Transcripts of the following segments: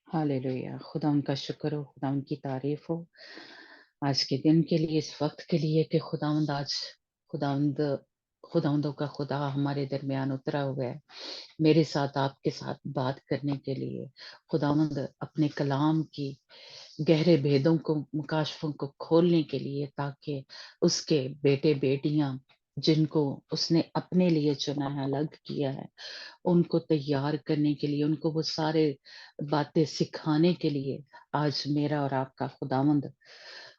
Hallelujah. खुदा उनका शुक्र हो, खुदा उनकी तारीफ हो आज के दिन के लिए, इस वक्त के लिए कि खुदावंद आज खुदावंद खुदावंदों का खुदा हमारे दरमियान उतरा हुआ है मेरे साथ आपके साथ बात करने के लिए। खुदावंद अपने कलाम की गहरे भेदों को मुकाशफों को खोलने के लिए, ताकि उसके बेटे बेटियां जिनको उसने अपने लिए चुना है, अलग किया है, उनको तैयार करने के लिए, उनको वो सारे बातें सिखाने के लिए आज मेरा और आपका खुदावंद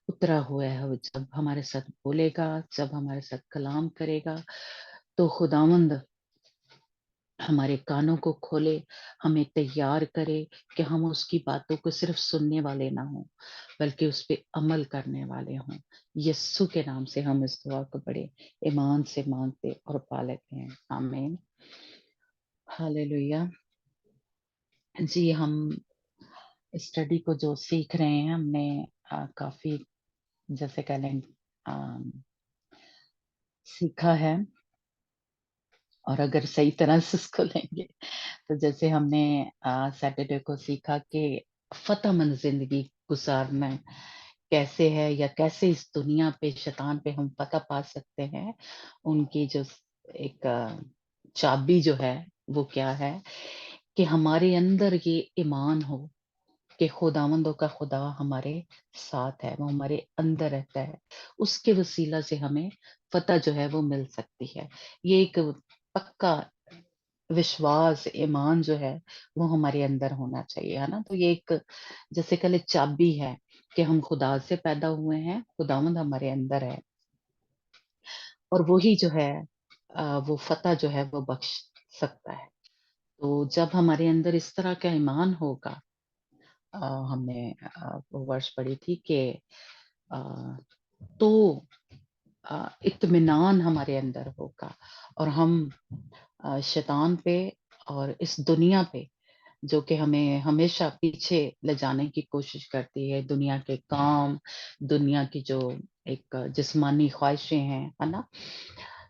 उतरा हुआ है। वो जब हमारे साथ बोलेगा, जब हमारे साथ कलाम करेगा, तो खुदावंद हमारे कानों को खोले, हमें तैयार करे कि हम उसकी बातों को सिर्फ सुनने वाले ना हों, बल्कि उस पे अमल करने वाले हों। यस्सु के नाम से हम इस दुआ को बड़े ईमान से मांगते और पा लेते हैं। आमीन। हालेलुया। जी, हम स्टडी को जो सीख रहे हैं, हमने काफी, जैसे कह लें, अम, सीखा है। और अगर सही तरह से उसको लेंगे, तो जैसे हमने सैटरडे को सीखा कि फतहमंद जिंदगी गुजारना कैसे है, या कैसे इस दुनिया पे शैतान पे हम फतह पा सकते हैं। उनकी जो एक चाबी जो है, वो क्या है कि हमारे अंदर ये ईमान हो कि खुदावंदों का खुदा हमारे साथ है, वो हमारे अंदर रहता है। उसके वसीला से हमें फतह जो है वो मिल सकती है। ये एक पक्का विश्वास, ईमान जो है वो हमारे अंदर होना चाहिए, है ना। तो ये एक, जैसे कल चाबी है कि हम खुदा से पैदा हुए हैं, खुदावंद हमारे अंदर है, और वही जो है वो फतह जो है वो बख्श सकता है। तो जब हमारे अंदर इस तरह का ईमान होगा, अ, हमने वो वर्ष पढ़ी थी कि अ, तो इत्मीनान हमारे अंदर होगा, और हम शैतान पे और इस दुनिया पे, जो कि हमें हमेशा पीछे ले जाने की कोशिश करती है, दुनिया के काम, दुनिया की जो एक जिस्मानी ख्वाहिशें हैं, है ना।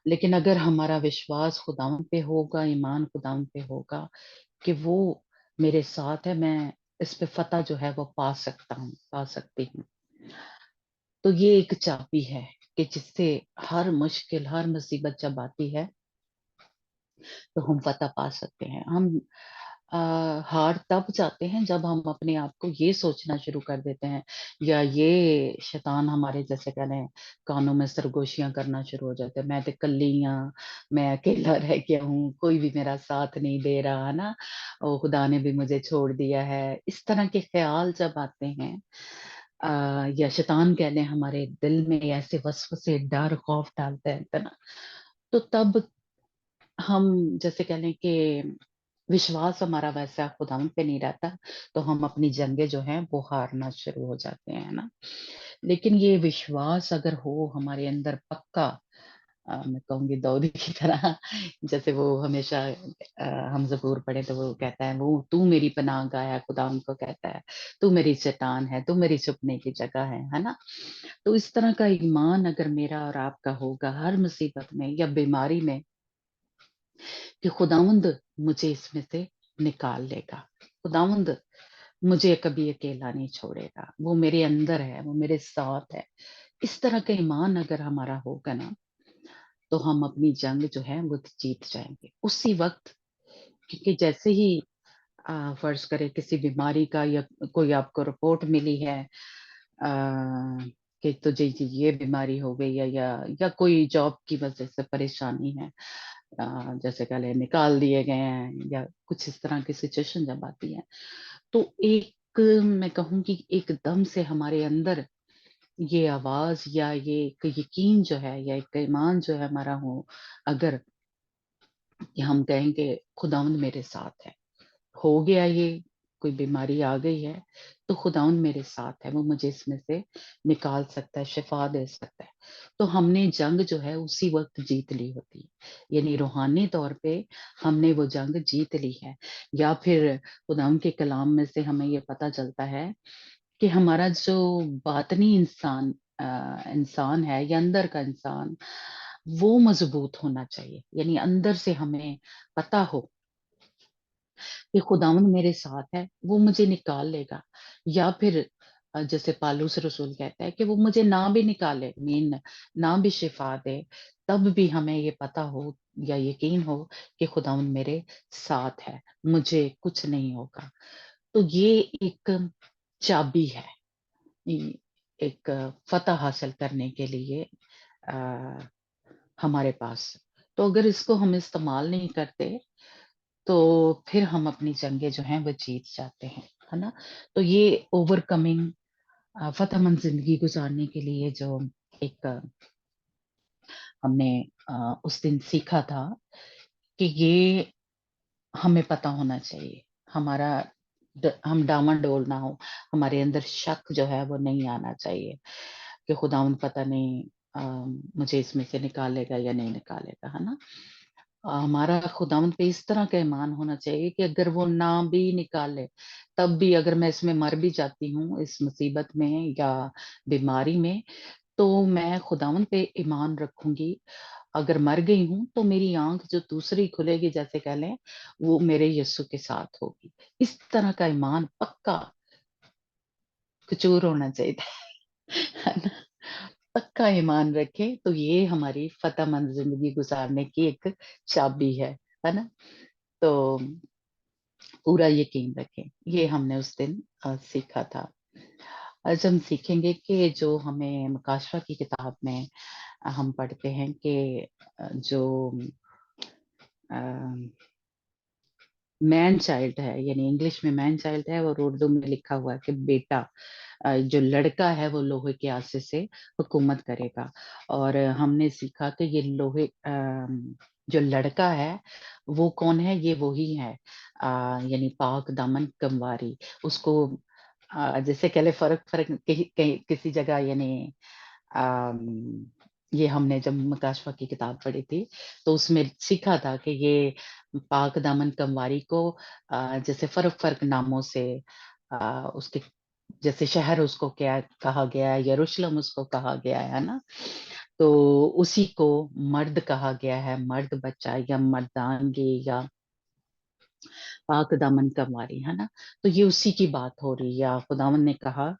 लेकिन अगर हमारा विश्वास खुदावन पे होगा, ईमान खुदावन पे होगा कि वो मेरे साथ है, मैं इस पे फतह जो है वो पा सकता हूँ, पा सकती हूँ। तो ये एक चाबी है कि जिससे हर मुश्किल, हर मुसीबत जब आती है, तो हम फतह पा सकते हैं। हम हार तब जाते हैं जब हम अपने आप को ये सोचना शुरू कर देते हैं, या ये शैतान हमारे, जैसे कह रहे हैं, कानों में सरगोशियां करना शुरू हो जाते हैं। मैं तो कल्ली हाँ, मैं अकेला रह गया हूँ, कोई भी मेरा साथ नहीं दे रहा, है ना, और खुदा ने भी मुझे छोड़ दिया है। इस तरह के ख्याल जब आते हैं, या शैतान कह लें, हमारे दिल में ऐसे वसवसे, डर, खौफ डालते हैं ना, तो तब हम, जैसे कह लें कि विश्वास हमारा वैसा खुदावंद पे नहीं रहता, तो हम अपनी जंगें जो हैं वो हारना शुरू हो जाते हैं ना। लेकिन ये विश्वास अगर हो हमारे अंदर पक्का, मैं कहूंगी दाऊद की तरह, जैसे वो हमेशा, हम जबूर पढ़े तो वो कहता है, वो तू मेरी पनाह गाह है, खुदा उनको कहता है, तू मेरी चट्टान है, तू मेरी छुपने की जगह है ना। तो इस तरह का ईमान अगर मेरा और आपका होगा हर मुसीबत में या बीमारी में, कि खुदावंद मुझे इसमें से निकाल लेगा, खुदावंद मुझे कभी अकेला नहीं छोड़ेगा, वो मेरे अंदर है, वो मेरे साथ है। इस तरह का ईमान अगर हमारा होगा ना, तो हम अपनी जंग जो है वो जीत जाएंगे उसी वक्त। क्योंकि जैसे ही फर्ज करे किसी बीमारी का, या कोई आपको रिपोर्ट मिली है, कि तुझे ये बीमारी हो गई है, या कोई जॉब की वजह से परेशानी है, जैसे कह लें निकाल दिए गए हैं, या कुछ इस तरह की सिचुएशन जब आती है, तो एक, मैं कहूँ कि एकदम से हमारे अंदर ये आवाज, या ये एक यकीन जो है, या एक ईमान जो है हमारा हो, अगर कि हम कहेंगे खुदावंद मेरे साथ है, हो गया ये, कोई बीमारी आ गई है, तो खुदावंद मेरे साथ है, वो मुझे इसमें से निकाल सकता है, शिफा दे सकता है। तो हमने जंग जो है उसी वक्त जीत ली होती है, यानी रूहानी तौर पे हमने वो जंग जीत ली है। या फिर खुदावंद के कलाम में से हमें ये पता चलता है कि हमारा जो बातनी इंसान, इंसान है, या अंदर का इंसान, वो मजबूत होना चाहिए। यानी अंदर से हमें पता हो کہ खुदावंद मेरे साथ है, वो मुझे निकाल लेगा। या फिर जैसे पालूस रसूल कहता है कि वो मुझे ना भी निकाले, मीन ना भी शिफा दे, तब भी हमें ये पता हो या यकीन हो कि खुदावंद मेरे साथ है, मुझे कुछ नहीं होगा। तो ये एक चाबी है, एक फतह हासिल करने के लिए अ, हमारे पास। तो अगर इसको हम इस्तेमाल नहीं करते तो फिर हम अपनी जंगें जो हैं वो जीत जाते हैं, है ना। तो ये ओवरकमिंग, फतेहमंद जिंदगी गुजारने के लिए जो एक हमने उस दिन सीखा था कि ये हमें पता होना चाहिए, हमारा हम डामाडोल ना हो, हमारे अंदर शक जो है वो नहीं आना चाहिए कि खुदावंद पता नहीं मुझे इसमें से निकालेगा या नहीं निकालेगा, है ना। हमारा खुदावंद पे इस तरह का ईमान होना चाहिए कि अगर वो ना भी निकाले, तब भी अगर मैं इसमें मर भी जाती हूँ इस मुसीबत में या बीमारी में, तो मैं खुदावंद पे ईमान रखूंगी। अगर मर गई हूं तो मेरी आंख जो दूसरी खुलेगी, जैसे कह लें, वो मेरे यीशु के साथ होगी। इस तरह का ईमान पक्का कचूर होना चाहिए, है ना। पक्का ईमान रखें तो ये हमारी फतेहमंद जिंदगी गुजारने की एक चाबी है ना। तो पूरा यकीन रखें, ये हमने उस दिन सीखा था। आज हम सीखेंगे कि जो हमें मकाशवा की किताब में हम पढ़ते हैं कि जो मैन चाइल्ड है, यानी इंग्लिश में मैन चाइल्ड है और उर्दू में लिखा हुआ है कि बेटा, जो लड़का है वो लोहे के आसे से हुकूमत करेगा। और हमने सीखा कि ये लोहे जो लड़का है वो कौन है, ये वही है, यानी पाक दामन कमवारी। उसको जैसे कह ले फर्क फर्क किसी जगह, यानी अम, ये हमने जब मुकाशवा की किताब पढ़ी थी तो उसमें सीखा था कि ये पाक दामन कमवारी को जैसे फर्क फर्क नामों से उसके, जैसे शहर उसको क्या कहा गया है, यरूशलेम उसको कहा गया है ना। तो उसी को मर्द कहा गया है, मर्द बच्चा या मर्दानगी या पाक दामन कमवारी, है ना। तो ये उसी की बात हो रही है। खुदावन ने कहा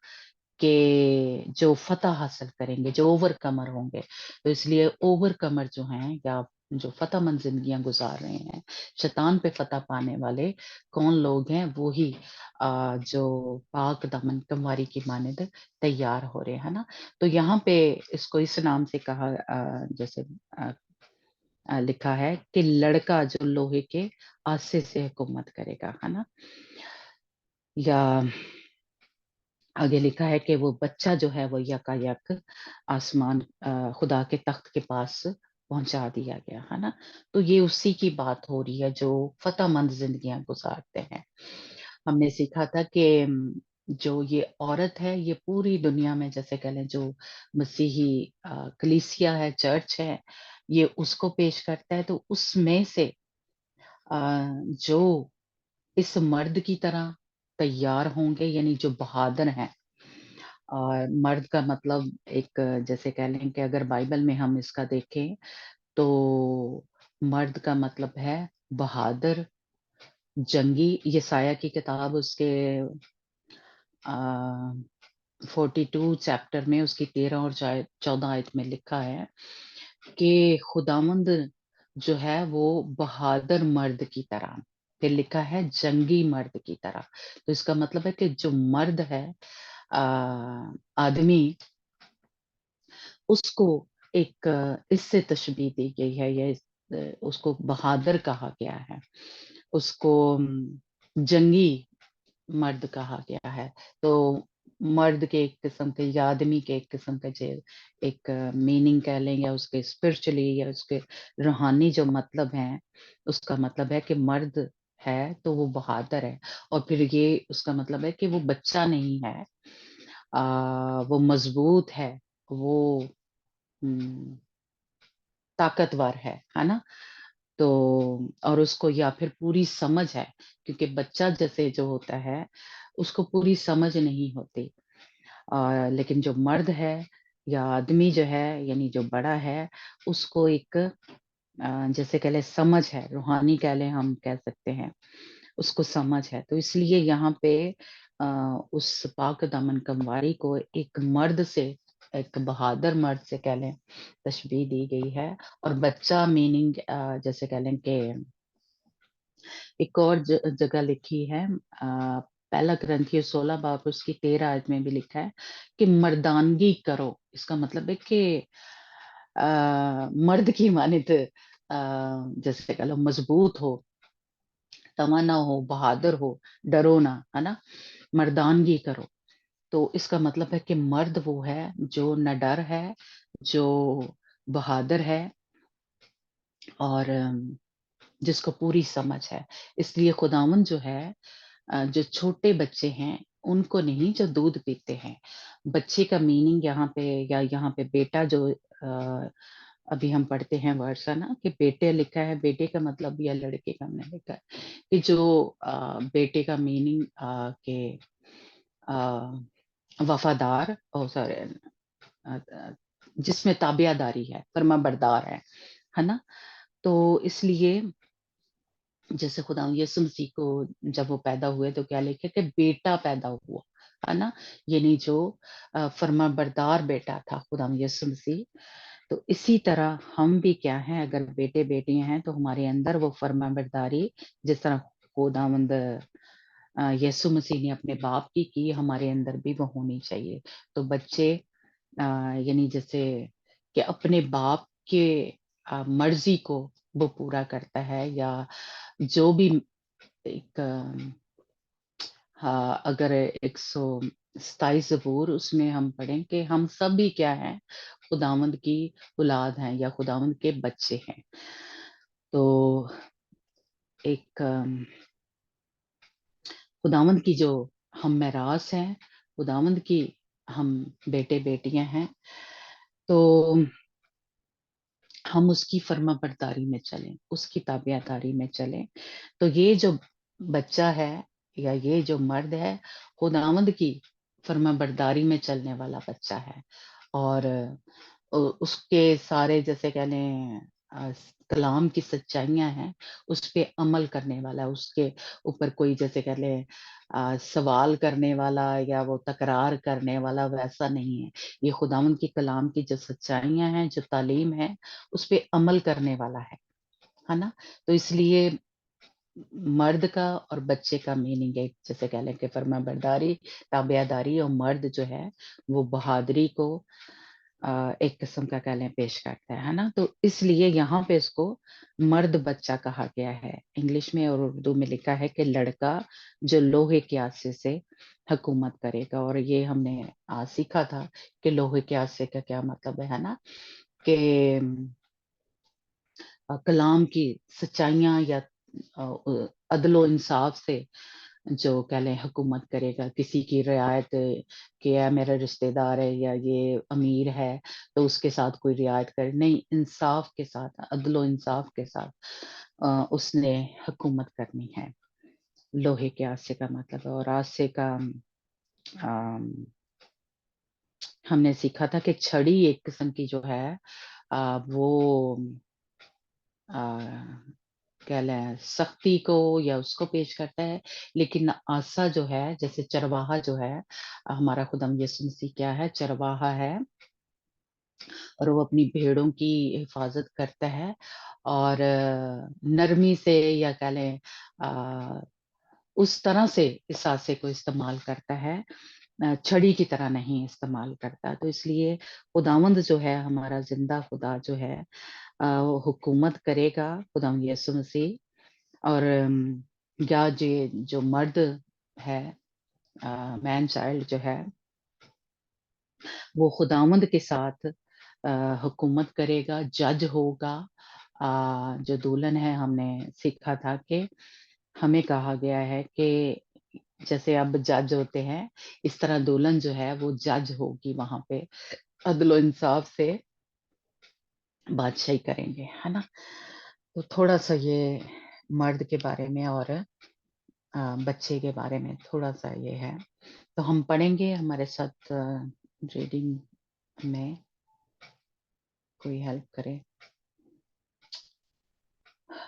कि जो फतह हासिल करेंगे, जो ओवरकमर होंगे, तो इसलिए ओवरकमर जो हैं या जो फतेहमंद जिंदगियां गुजार रहे हैं, शैतान पे फतह पाने वाले कौन लोग हैं, वो ही जो पाक दामन कमवारी की मानद तैयार हो रहे हैं ना। तो यहाँ पे इसको इस नाम से कहा, जैसे लिखा है कि लड़का जो लोहे के आसे से हुकूमत करेगा, है ना। या आगे लिखा है कि वो बच्चा जो है वो यकायक आसमान, खुदा के तख्त के पास पहुंचा दिया गया, है ना। तो ये उसी की बात हो रही है जो फतेहमंद जिंदगियां गुजारते हैं। हमने सीखा था कि जो ये औरत है ये पूरी दुनिया में, जैसे कह लें, जो मसीही कलीसिया है, चर्च है, ये उसको पेश करता है। तो उसमें से जो इस मर्द की तरह तैयार होंगे, यानी जो बहादुर हैं। और मर्द का मतलब एक, जैसे कह लें कि अगर बाइबल में हम इसका देखें तो मर्द का मतलब है बहादुर, जंगी। यसाया की किताब उसके 42 चैप्टर में उसकी 13 और 14 आयत में लिखा है कि खुदावंद जो है वो बहादुर मर्द की तरह, फिर लिखा है जंगी मर्द की तरह। तो इसका मतलब है कि जो मर्द है, आदमी, उसको एक इससे तशबीह दी गई है, या उसको बहादुर कहा गया है, उसको जंगी मर्द कहा गया है। तो मर्द के एक किस्म के या आदमी के एक किस्म का जो एक मीनिंग कह लें, या उसके स्पिरिचुअली या उसके रूहानी जो मतलब है, उसका मतलब है कि मर्द है तो वो बहादुर है। और फिर ये उसका मतलब है कि वो बच्चा नहीं है, वो मजबूत है, वो हम्म, ताकतवर है ना। तो और उसको या फिर पूरी समझ है, क्योंकि बच्चा जैसे जो होता है उसको पूरी समझ नहीं होती। लेकिन जो मर्द है या आदमी जो है, यानी जो बड़ा है, उसको एक जैसे कह ले समझ है, रूहानी कह ले हम कह सकते हैं, उसको समझ है। तो इसलिए यहाँ पे उस पाक दामन कमवारी को एक मर्द से, एक बहादुर मर्द से कह लें तशबीह दी गई है। और बच्चा मीनिंग जैसे कह लें कि एक और जगह लिखी है, पहला ग्रंथियो 16 बाब उसकी 13 आयत में भी लिखा है कि मर्दानगी करो। इसका मतलब है कि मर्द की मानित जैसे कह लो मजबूत हो, तमन्ना हो, बहादुर हो, डरो ना, है ना, मर्दानगी करो। तो इसका मतलब है कि मर्द वो है जो न डर है, जो बहादुर है, और जिसको पूरी समझ है। इसलिए खुदावन जो है जो छोटे बच्चे हैं उनको नहीं, जो दूध पीते हैं। बच्चे का मीनिंग यहाँ पे, या यहाँ पे बेटा जो अभी हम पढ़ते हैं वर्ष है ना, कि बेटे लिखा है, बेटे का मतलब, या लड़के का हमने लिखा है कि जो बेटे का मीनिंग के वफादार, ओ सॉरी, जिसमें ताबियादारी है, फर्मा बरदार है ना। तो इसलिए जैसे खुदा यीशु मसीह को जब वो पैदा हुए तो क्या लिखे कि बेटा पैदा हुआ, है ना, यानी जो फर्मा बरदार बेटा था खुदा यीशु मसीह। तो इसी तरह हम भी क्या हैं, अगर बेटे बेटियां हैं तो हमारे अंदर वो फर्मा बरदारी, जिस तरह खुदावंद यीशु मसीह ने अपने बाप की, हमारे अंदर भी वो होनी चाहिए। तो बच्चे यानी जैसे कि अपने बाप के मर्जी को वो पूरा करता है, या जो भी एक हाँ, अगर 127 ज़बूर उसमें हम पढ़ें कि हम सब भी क्या हैं, खुदावंद की औलाद हैं या खुदावंद के बच्चे हैं। तो एक खुदावंद की जो हम मेरास हैं, खुदावंद की हम बेटे बेटियां हैं, तो हम उसकी फर्मा बरदारी में चलें, उसकी ताबियादारी में चलें। तो ये जो बच्चा है या ये जो मर्द है, खुदावंद की फर्मा बरदारी में चलने वाला बच्चा है। और उसके सारे जैसे कह लें कलाम की सच्चाइयां हैं, उस पे अमल करने वाला, उसके ऊपर कोई जैसे कह लें सवाल करने वाला या वो तकरार करने वाला, वैसा नहीं है। ये खुदावंद की कलाम की जो सच्चाइयां हैं, जो तालीम है, उस पे अमल करने वाला है ना। तो इसलिए मर्द का और बच्चे का मीनिंग है, जैसे कह लें कि फर्मा बरदारी, ताबियादारी, और मर्द जो है वो बहादुरी को एक किस्म का कह लें पेश करता है ना। तो इसलिए यहाँ पे इसको मर्द बच्चा कहा गया है इंग्लिश में, और उर्दू में लिखा है कि लड़का जो लोहे के आसे से हुकूमत करेगा। और ये हमने आज सीखा था कि लोहे के आसे का क्या मतलब है ना, कि कलाम की सच्चाइयां या अदलो इंसाफ से जो कह लें हुकूमत करेगा, किसी की रियायत कि है मेरा रिश्तेदार है या ये अमीर है तो उसके साथ कोई रियायत करे नहीं, इंसाफ के साथ, अदलो इंसाफ के साथ उसने हुकूमत करनी है। लोहे के आसे का मतलब है। और आसे का हमने सीखा था कि छड़ी एक किस्म की जो है वो कह लें सख्ती को या उसको पेश करता है। लेकिन आसा जो है, जैसे चरवाहा जो है, हमारा खुदाम यीशु मसीह क्या है, चरवाहा है, और वो अपनी भेड़ों की हिफाजत करता है। और नरमी से या कह लें उस तरह से इस आसे को इस्तेमाल करता है, छड़ी की तरह नहीं इस्तेमाल करता। तो इसलिए खुदावंद जो है, हमारा जिंदा खुदा जो है, वो हुकूमत करेगा, खुदावंद यीशु मसीह। और या जो मर्द है, मैन चाइल्ड जो है, वो खुदावंद के साथ हुकूमत करेगा, जज होगा। जो दुल्हन है, हमने सीखा था कि हमें कहा गया है कि जैसे अब जज होते हैं, इस तरह दुल्हन जो है वो जज होगी वहां पे, अदलो इंसाफ से बादशाही करेंगे, है ना। तो थोड़ा सा ये मर्द के बारे में और बच्चे के बारे में थोड़ा सा ये है। तो हम पढ़ेंगे, हमारे साथ रीडिंग में कोई हेल्प करे।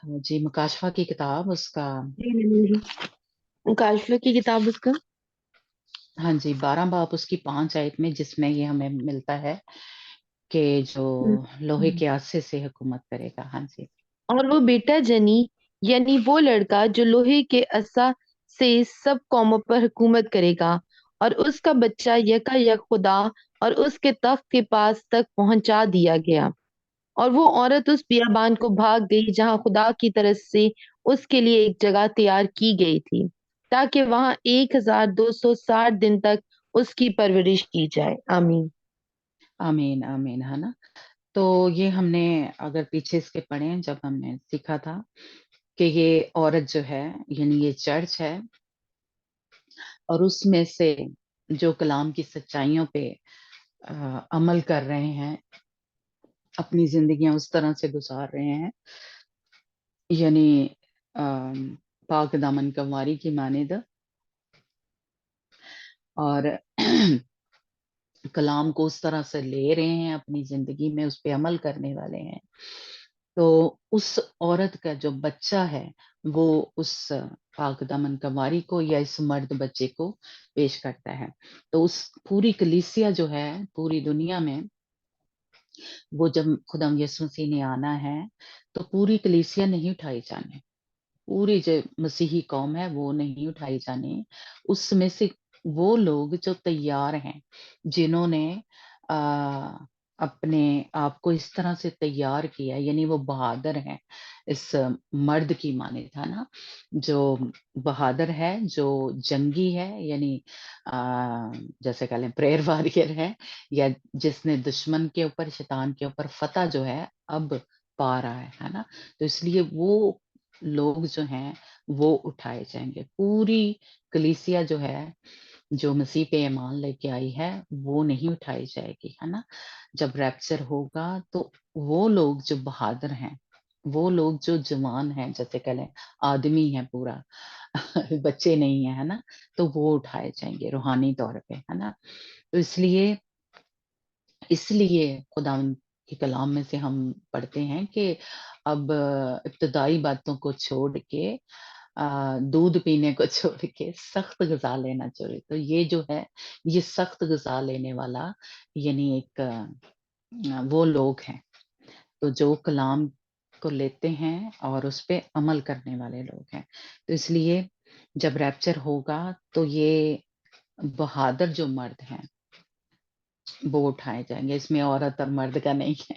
جی مکاشفہ کی کتاب اس کا جی نہیں، کاشفہ کی کتاب اس کا ہاں جی 12 باب اس کی 5 آیت میں، جس میں یہ ہمیں ملتا ہے کہ جو لوہے کے آسے سے حکومت کرے گا. ہاں جی اور وہ بیٹا جنی یعنی وہ لڑکا جو لوہے کے عصا سے سب قوموں پر حکومت کرے گا، اور اس کا بچہ یکا یک خدا اور اس کے تخت کے پاس تک پہنچا دیا گیا، اور وہ عورت اس بیابان کو بھاگ گئی جہاں خدا کی طرف سے اس کے لیے ایک جگہ تیار کی گئی تھی، تاکہ وہاں 1260 دن تک اس کی پرورش کی جائے. آمین. آمین آمین. ہے نا. تو یہ ہم نے اگر پیچھے اس کے پڑھیں، جب ہم نے سیکھا تھا کہ یہ عورت جو ہے یعنی یہ چرچ ہے، اور اس میں سے جو کلام کی سچائیوں پہ عمل کر رہے ہیں، اپنی زندگیاں اس طرح سے گزار رہے ہیں، یعنی پاک دامن کنواری کی مانند، اور کلام کو اس طرح سے لے رہے ہیں اپنی زندگی میں، اس پہ عمل کرنے والے ہیں، تو اس عورت کا جو بچہ ہے وہ اس پاک دامن کنواری کو یا اس مرد بچے کو پیش کرتا ہے. تو اس پوری کلیسیا جو ہے پوری دنیا میں، وہ جب خدا یسوع مسیح نے آنا ہے تو پوری کلیسیا نہیں اٹھائی جانے، پوری جو مسیحی قوم ہے وہ نہیں اٹھائی جانی. اس میں سے وہ لوگ جو تیار ہیں، جنہوں نے اپنے آپ کو اس طرح سے تیار کیا، یعنی وہ بہادر ہیں اس مرد کی مانے تھا نا، جو بہادر ہے، جو جنگی ہے، یعنی جیسے کہہ لیں پریئر واریر ہے، یا جس نے دشمن کے اوپر، شیطان کے اوپر فتح جو ہے اب پا رہا ہے نا. تو اس لیے وہ لوگ جو ہیں وہ اٹھائے جائیں گے. پوری کلیسیا جو ہے، جو مسیح پہ ایمان لے کے آئی ہے، وہ نہیں اٹھائی جائے گی. ہے نا. جب ریپچر ہوگا تو وہ لوگ جو بہادر ہیں، وہ لوگ جو جوان ہیں، جیسے کہ لیں آدمی ہے پورا، بچے نہیں ہیں، ہے نا، تو وہ اٹھائے جائیں گے روحانی طور پہ. ہے نا. تو اس لیے خدا کے کلام میں سے ہم پڑھتے ہیں کہ اب ابتدائی باتوں کو چھوڑ کے، دودھ پینے کو چھوڑ کے سخت غذا لینا چاہیے. تو یہ جو ہے، یہ سخت غذا لینے والا یعنی ایک وہ لوگ ہیں، تو جو کلام کو لیتے ہیں اور اس پہ عمل کرنے والے لوگ ہیں. تو اس لیے جب ریپچر ہوگا تو یہ بہادر جو مرد ہیں وہ اٹھائے جائیں گے. اس میں عورت اور مرد کا نہیں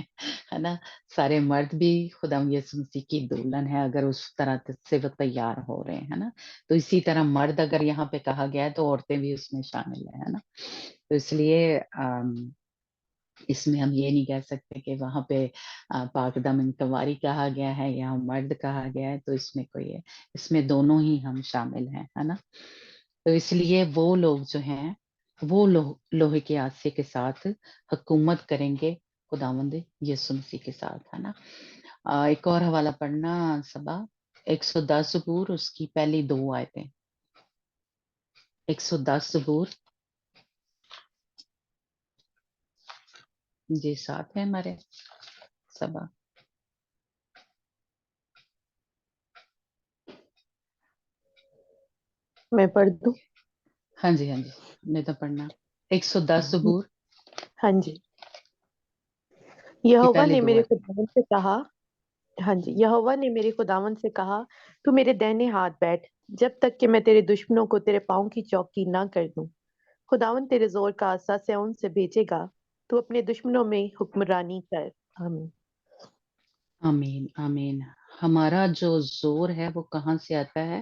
ہے نا. سارے مرد بھی خدا یسوع مسیح کی دلہن ہے اگر اس طرح سے وہ تیار ہو رہے ہیں نا. تو اسی طرح مرد اگر یہاں پہ کہا گیا ہے تو عورتیں بھی اس میں شامل ہیں نا. تو اس لیے اس میں ہم یہ نہیں کہہ سکتے کہ وہاں پہ پاک دامن کنواری کہا گیا ہے یا مرد کہا گیا ہے. تو اس میں کوئی ہے، اس میں دونوں ہی ہم شامل ہیں، ہے نا. تو اس لیے وہ لوگ جو ہیں وہ لوہے کے آسے کے ساتھ حکومت کریں گے خداوند یسوع مسیح کے ساتھ. ہے نا. ایک اور حوالہ پڑھنا صبا 110 زبور اس کی پہلی 2 آیتیں. 110 زبور جی ساتھ ہے ہمارے صبا. میں پڑھ دوں؟ ہاں جی ہاں جی، نہیں تو پڑھنا 110 زبور ہاں جی. کی یہوہ پہلی نے 2 میرے آیتیں. خداوند سے کہا، ہاں جی، یہوہ نے میرے خداوند سے کہا، تو میرے دہنے ہاتھ بیٹھ جب تک کہ میں تیرے دشمنوں کو تیرے پاؤں کی چوکی نہ کر دوں. خداوند تیرے زور کا عصا سیون سے بھیجے گا، تو اپنے دشمنوں میں حکمرانی کر. آمین. آمین آمین. ہمارا جو زور ہے وہ کہاں سے آتا ہے؟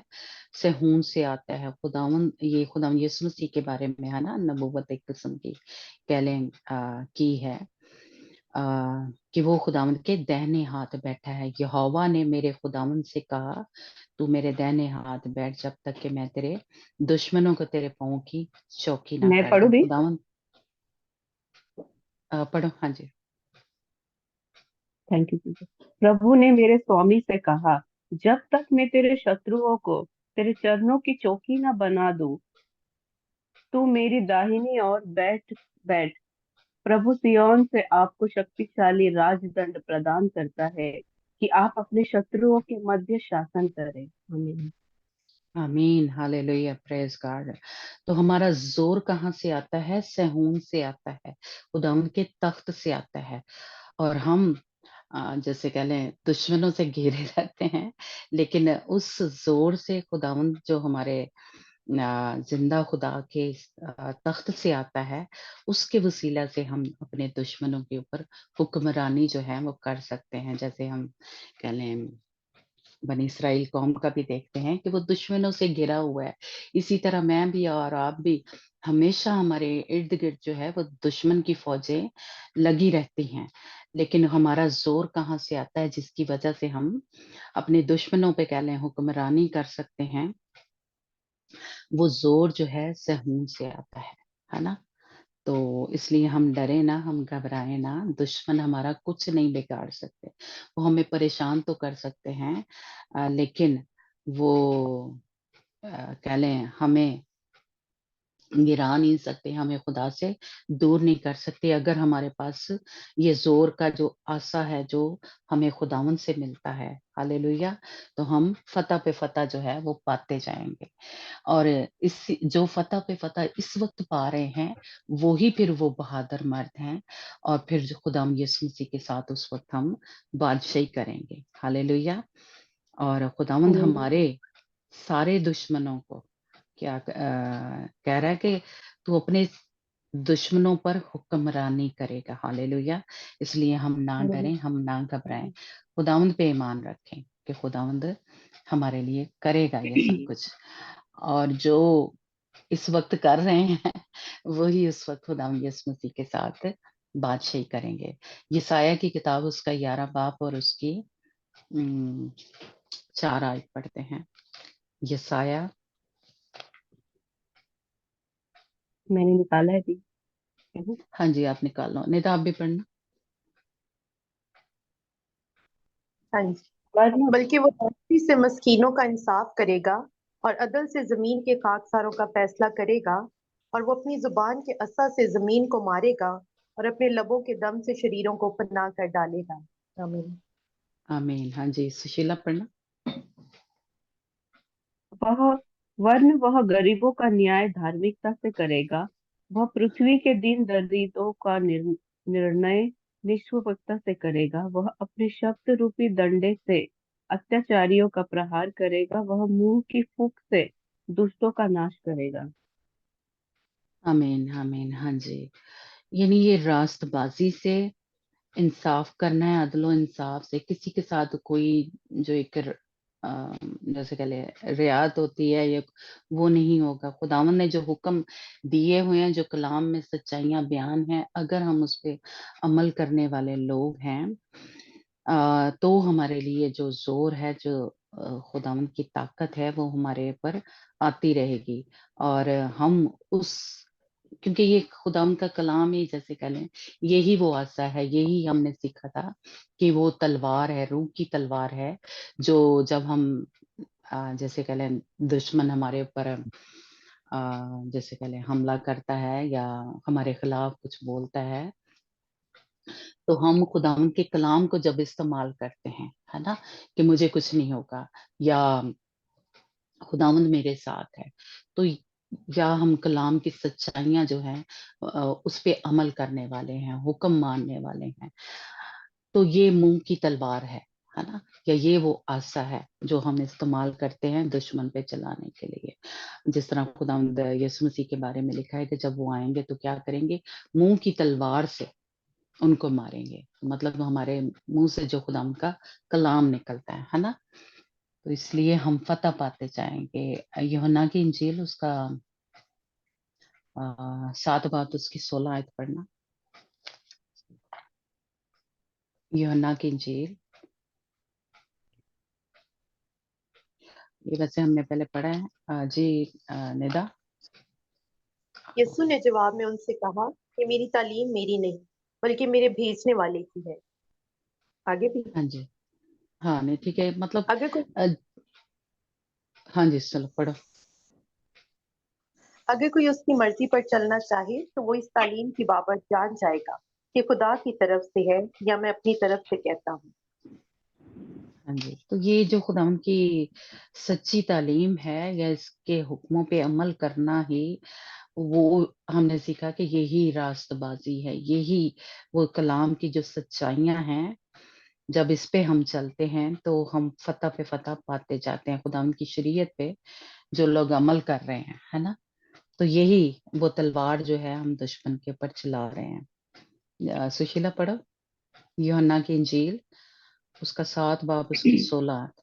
سہون سے آتا ہے. خداوند یسوع مسیح کے بارے میں ہے نا نبوت ایک قسم کی کہہ لیں کی ہے کہ وہ خداوند کے دہنے ہاتھ بیٹھا ہے. یہوہ نے میرے خداوند سے کہا، تو میرے دہنے ہاتھ بیٹھ جب تک کہ میں تیرے دشمنوں کو تیرے پاؤں کی چوکی نہ میں کر پڑھوں دوں. بھی؟ خداوند پڑھو. ہاں جی. Thank you Jesus. پربھو نے میرے سوامی سے کہا، جب تک میں تیرے شتروؤں کو تیرے چرنوں کی چوکی نہ بنا دوں، تو میری داہنی اور بیٹھ. پربھو سیون سے آپ کو شکتیشالی راج دنڈ پردان کرتا ہے. कि आप अपने शत्रुओं के मध्य शासन करें। आमीन। आमीन, हालेलुया, प्रेज गॉड। तो हमारा जोर कहाँ से आता है? सहून से आता है, खुदावंद के तख्त से आता है। और हम जैसे कह लें दुश्मनों से घिरे रहते हैं, लेकिन उस जोर से खुदावंद जो हमारे जिंदा खुदा के तख्त से आता है, उसके वसीला से हम अपने दुश्मनों के ऊपर हुक्मरानी जो है वो कर सकते हैं। जैसे हम कह लें बनी इसराइल कौम का भी देखते हैं कि वो दुश्मनों से घिरा हुआ है। इसी तरह मैं भी और आप भी हमेशा हमारे इर्द गिर्द जो है वो दुश्मन की फौजें लगी रहती हैं, लेकिन हमारा जोर कहाँ से आता है जिसकी वजह से हम अपने दुश्मनों पे कह लें हुक्मरानी कर सकते हैं? वो जोर जो है सहून से आता है ना? तो इसलिए हम डरे ना, हम घबराए ना, दुश्मन हमारा कुछ नहीं बिगाड़ सकते। वो हमें परेशान तो कर सकते हैं, लेकिन वो कह लें हमें गिरा नहीं सकते, हमें खुदा से दूर नहीं कर सकते, अगर हमारे पास ये जोर का जो आसा है जो हमें खुदावन से मिलता है। हालेलुया। तो हम फतह पे फतह जो है वो पाते जाएंगे, और इस जो फतह पे फतह इस वक्त पा रहे हैं, वो ही फिर वो बहादुर मर्द हैं, और फिर जो खुदाम यीशु मसीह के साथ उस वक्त हम बादशाही करेंगे। हालेलुया। और खुदावंद आमीन। हमारे सारे दुश्मनों को क्या कह रहा है कि तू अपने दुश्मनों पर हुक्मरानी करेगा। हालेलुया। इसलिए हम ना आमीन। डरें, हम ना घबराएं, खुदावंद पे ईमान रखें कि खुदावंद हमारे लिए करेगा ये सब कुछ। और जो इस वक्त कर रहे हैं वही उस वक्त खुदावंद यीशु मसीह के साथ बादशाही करेंगे। यसाया की किताब उसका 11 बाब और उसकी 4 आयत पढ़ते हैं। यसाया। मैंने निकाला है भी। हाँ जी, आप निकाल लो, नहीं तो आप भी पढ़ना। हाँ जी। वरन बल्कि वो धरती से मस्कीनों का इंसाफ करेगा और अदल से जमीन के खाकसारों का फैसला करेगा। और वो अपनी जुबान के असा से जमीन को मारेगा और अपने लबों के दम से शरीरों को पनाह कर डालेगा। आमीन। आमीन। हाँ जी, सुशीला पढ़ना। वह वह गरीबों का न्याय धार्मिकता से करेगा। वह पृथ्वी के दीन दरिद्रों का निर्णय निष्पक्षता से करेगा। वह अपने शब्द रूपी डंडे से अत्याचारियों का प्रहार करेगा। वह मुंह की फूंक से दुष्टों का नाश करेगा। आमीन, आमीन। हाँ जी, यानी ये रास्तबाजी से इंसाफ करना है, अदलो इंसाफ से किसी के साथ कोई जो एक जैसे कह ले रियात होती है, ये वो नहीं होगा। खुदावन ने जो हुक्म दिए हुए हैं, जो कलाम में सच्चाइयां बयान है, अगर हम उस पे अमल करने वाले लोग हैं, तो हमारे लिए जो जोर है, जो खुदावन की ताकत है, वो हमारे ऊपर आती रहेगी। और हम उस क्योंकि ये खुदावन का कलाम ही जैसे कह लें यही वो आसा है, यही हमने सीखा था कि वो तलवार है, रूह की तलवार है, जो जब हम जैसे कह लें दुश्मन हमारे ऊपर जैसे कह लें हमला करता है या हमारे खिलाफ कुछ बोलता है, तो हम खुदावन के कलाम को जब इस्तेमाल करते हैं, है ना, कि मुझे कुछ नहीं होगा, या खुदावंद मेरे साथ है, तो या हम कलाम की सच्चाइयां जो है उस पे अमल करने वाले हैं, हुक्म मानने वाले हैं, तो ये मुंह की तलवार है ना, या ये वो आसा है जो हम इस्तेमाल करते हैं दुश्मन पे चलाने के लिए। जिस तरह खुदावंद यीशु मसीह के बारे में लिखा है कि जब वो आएंगे तो क्या करेंगे, मुंह की तलवार से उनको मारेंगे, मतलब हमारे मुंह से जो खुदावंद का कलाम निकलता है ना। तो इसलिए हम फतह पाते जाएंगे। यूहन्ना की इंजील उसका 7 बात उसकी 16 आयत पढ़ना। यूहन्ना की इंजील, ये वैसे हमने पहले पढ़ा है। जी निदा। यीशु ने जवाब में उनसे कहा कि मेरी तालीम मेरी नहीं बल्कि मेरे भेजने वाले की है। आगे भी। हाँ जी, हाँ नहीं ठीक है, मतलब अगर कोई अ, हाँ जी चलो पढ़ो। अगर कोई उसकी मर्जी पर चलना चाहे तो वो इस तालीम की बाबत जान जाएगा कि खुदा की तरफ से है या मैं अपनी तरफ से कहता हूँ। ہاں جی، تو یہ جو خداوند کی سچی تعلیم ہے یا اس کے حکموں پہ عمل کرنا ہی وہ ہم نے سیکھا کہ یہی راست بازی ہے، یہی وہ کلام کی جو سچائیاں ہیں، جب اس پہ ہم چلتے ہیں تو ہم فتح پہ فتح پاتے جاتے ہیں خداوند کی شریعت پہ جو لوگ عمل کر رہے ہیں، ہے نا؟ تو یہی وہ تلوار جو ہے ہم دشمن کے اوپر چلا رہے ہیں۔ سشیلا پڑھو یوحنا کی انجیل، اس کا 7 باب اس کی 16 آیت۔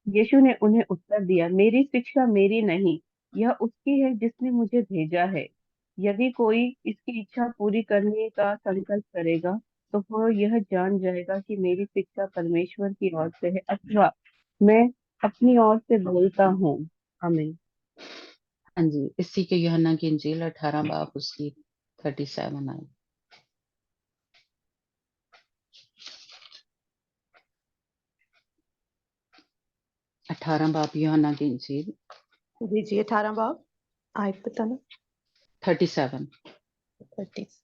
یشو نے انہیں اتر دیا، میری شکشا میری نہیں، یہ اس کی ہے جس نے مجھے بھیجا ہے۔ یدی کوئی اس کی اچھا پوری کرنے کا سنکلپ کرے گا تو وہ یہ جان جائے گا کہ میری شکشا پرمیشور کی اور سے ہے اتوا میں اپنی اور سے بولتا ہوں۔ آمین۔ ہاں جی، اسی کے یوحنا کی انجیل 18 باب اس کی 37 آیت۔ 18 باب یوحنا کی انجیل جی 18 باب آیت بتانا۔ 37۔ 30۔